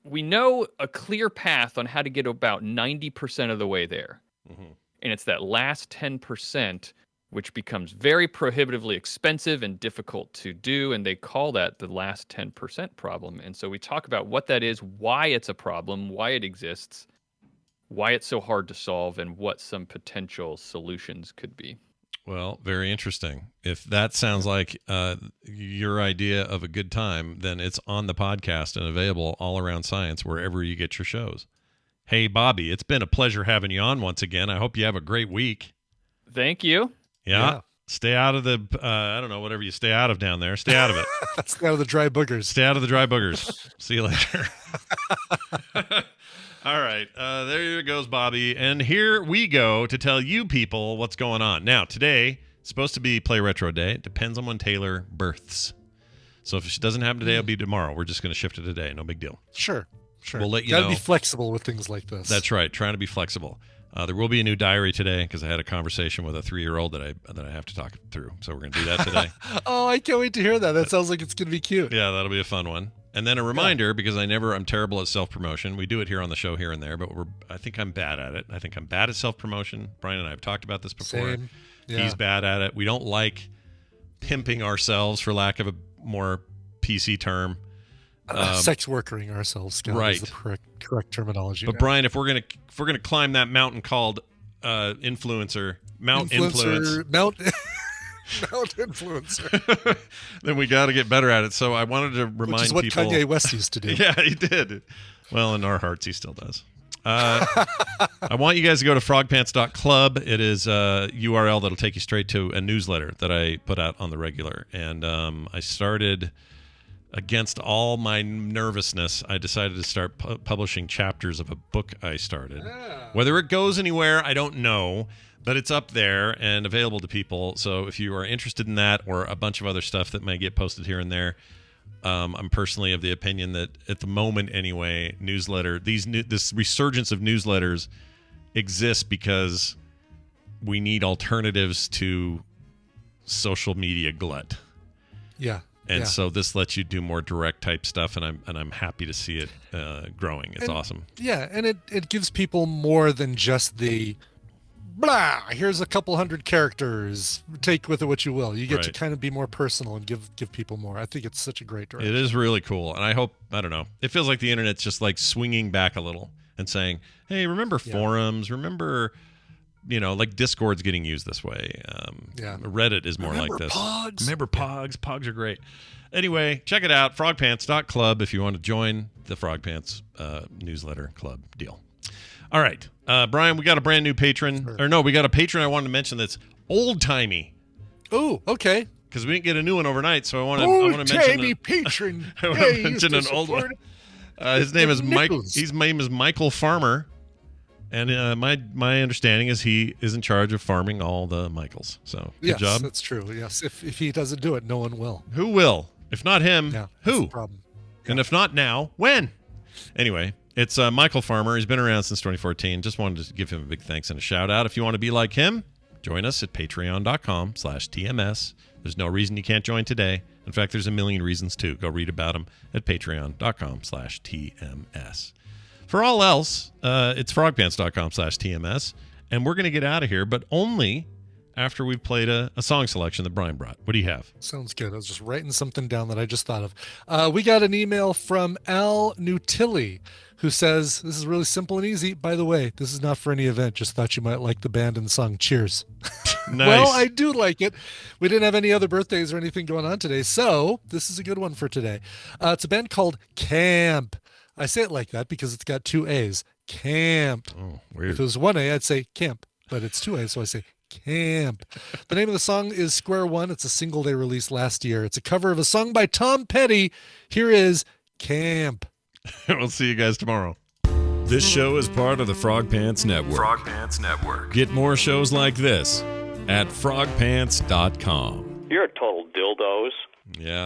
we know a clear path on how to get about 90% of the way there. And it's that last 10%, which becomes very prohibitively expensive and difficult to do, and they call that the last 10% problem. And so we talk about what that is, why it's a problem, why it exists, why it's so hard to solve, and what some potential solutions could be. Well, very interesting. If that sounds like your idea of a good time, then it's on the podcast and available all around science, wherever you get your shows. Hey, Bobby, it's been a pleasure having you on once again. I hope you have a great week. Thank you. Yeah. Stay out of the, I don't know, whatever you stay out of down there. Stay out of it. Stay out of the dry boogers. Stay out of the dry boogers. See you later. All right. There goes Bobby. And here we go to tell you people what's going on. Now, today, it's supposed to be Play Retro Day. It depends on when Taylor births. So if it doesn't happen today, it'll be tomorrow. We're just going to shift it today. No big deal. Sure. We'll let you know. Gotta be flexible with things like this. That's right. Trying to be flexible. There will be a new diary today because I had a conversation with a 3-year-old that I have to talk through. So we're going to do that today. Oh, I can't wait to hear that. That sounds like it's going to be cute. Yeah, that'll be a fun one. And then a reminder, because I'm terrible at self-promotion. We do it here on the show here and there, but I think I'm bad at it. I think I'm bad at self-promotion. Brian and I have talked about this before. Same. Yeah. He's bad at it. We don't like pimping ourselves, for lack of a more PC term. Sex workering ourselves, Scott, right? Is the correct terminology. But Brian, if we're gonna climb that mountain called influencer, Mount Influence, Mount Influencer, then we got to get better at it. So I wanted to remind which is what people. Kanye West used to do. Yeah, he did. Well, in our hearts, he still does. I want you guys to go to frogpants.club. It is a URL that'll take you straight to a newsletter that I put out on the regular, and I started against all my nervousness, I decided to start publishing chapters of a book I started. Whether it goes anywhere, I don't know, but it's up there and available to people. So if you are interested in that or a bunch of other stuff that may get posted here and there, I'm personally of the opinion that at the moment anyway, this resurgence of newsletters exists because we need alternatives to social media glut. Yeah. And so this lets you do more direct type stuff, and I'm happy to see it growing. It's awesome. Yeah, and it gives people more than just the blah. Here's a couple hundred characters. Take with it what you will. You get to kind of be more personal and give people more. I think it's such a great direction. It is really cool, and I hope, I don't know, it feels like the internet's just like swinging back a little and saying, hey, remember forums, remember, like Discord's getting used this way. Reddit is more like this. Pogs. Remember Pogs. Pogs are great. Anyway, check it out, frogpants.club if you want to join the Frog Pants newsletter club deal. All right, Brian, we got a brand new patron. Sure. Or no, we got a patron I wanted to mention that's old-timey. Oh, okay. Because we didn't get a new one overnight, so I want to mention old-timey patron. I want to mention an old one. His name is Michael. His name is Michael Farmer. And my understanding is he is in charge of farming all the Michaels. So good job. That's true. Yes, if he doesn't do it, no one will. Who will? If not him, who? The problem. Yeah. And if not now, when? Anyway, it's Michael Farmer. He's been around since 2014. Just wanted to give him a big thanks and a shout out. If you want to be like him, join us at patreon.com/TMS. There's no reason you can't join today. In fact, there's a million reasons too. Go read about them at patreon.com/TMS. For all else, it's frogpants.com/TMS, and we're going to get out of here, but only after we've played a song selection that Brian brought. What do you have? Sounds good. I was just writing something down that I just thought of. We got an email from Al Nutilli, who says, this is really simple and easy. By the way, this is not for any event. Just thought you might like the band and the song. Cheers. Nice. Well, I do like it. We didn't have any other birthdays or anything going on today, so this is a good one for today. It's a band called Camp. I say it like that because it's got two A's. Camp. Oh, weird. If it was one A, I'd say camp, but it's two A's, so I say Camp. The name of the song is Square One. It's a single they released last year. It's a cover of a song by Tom Petty. Here is Camp. We'll see you guys tomorrow. This show is part of the Frog Pants Network. Frog Pants Network. Get more shows like this at frogpants.com. You're a total dildos. Yeah.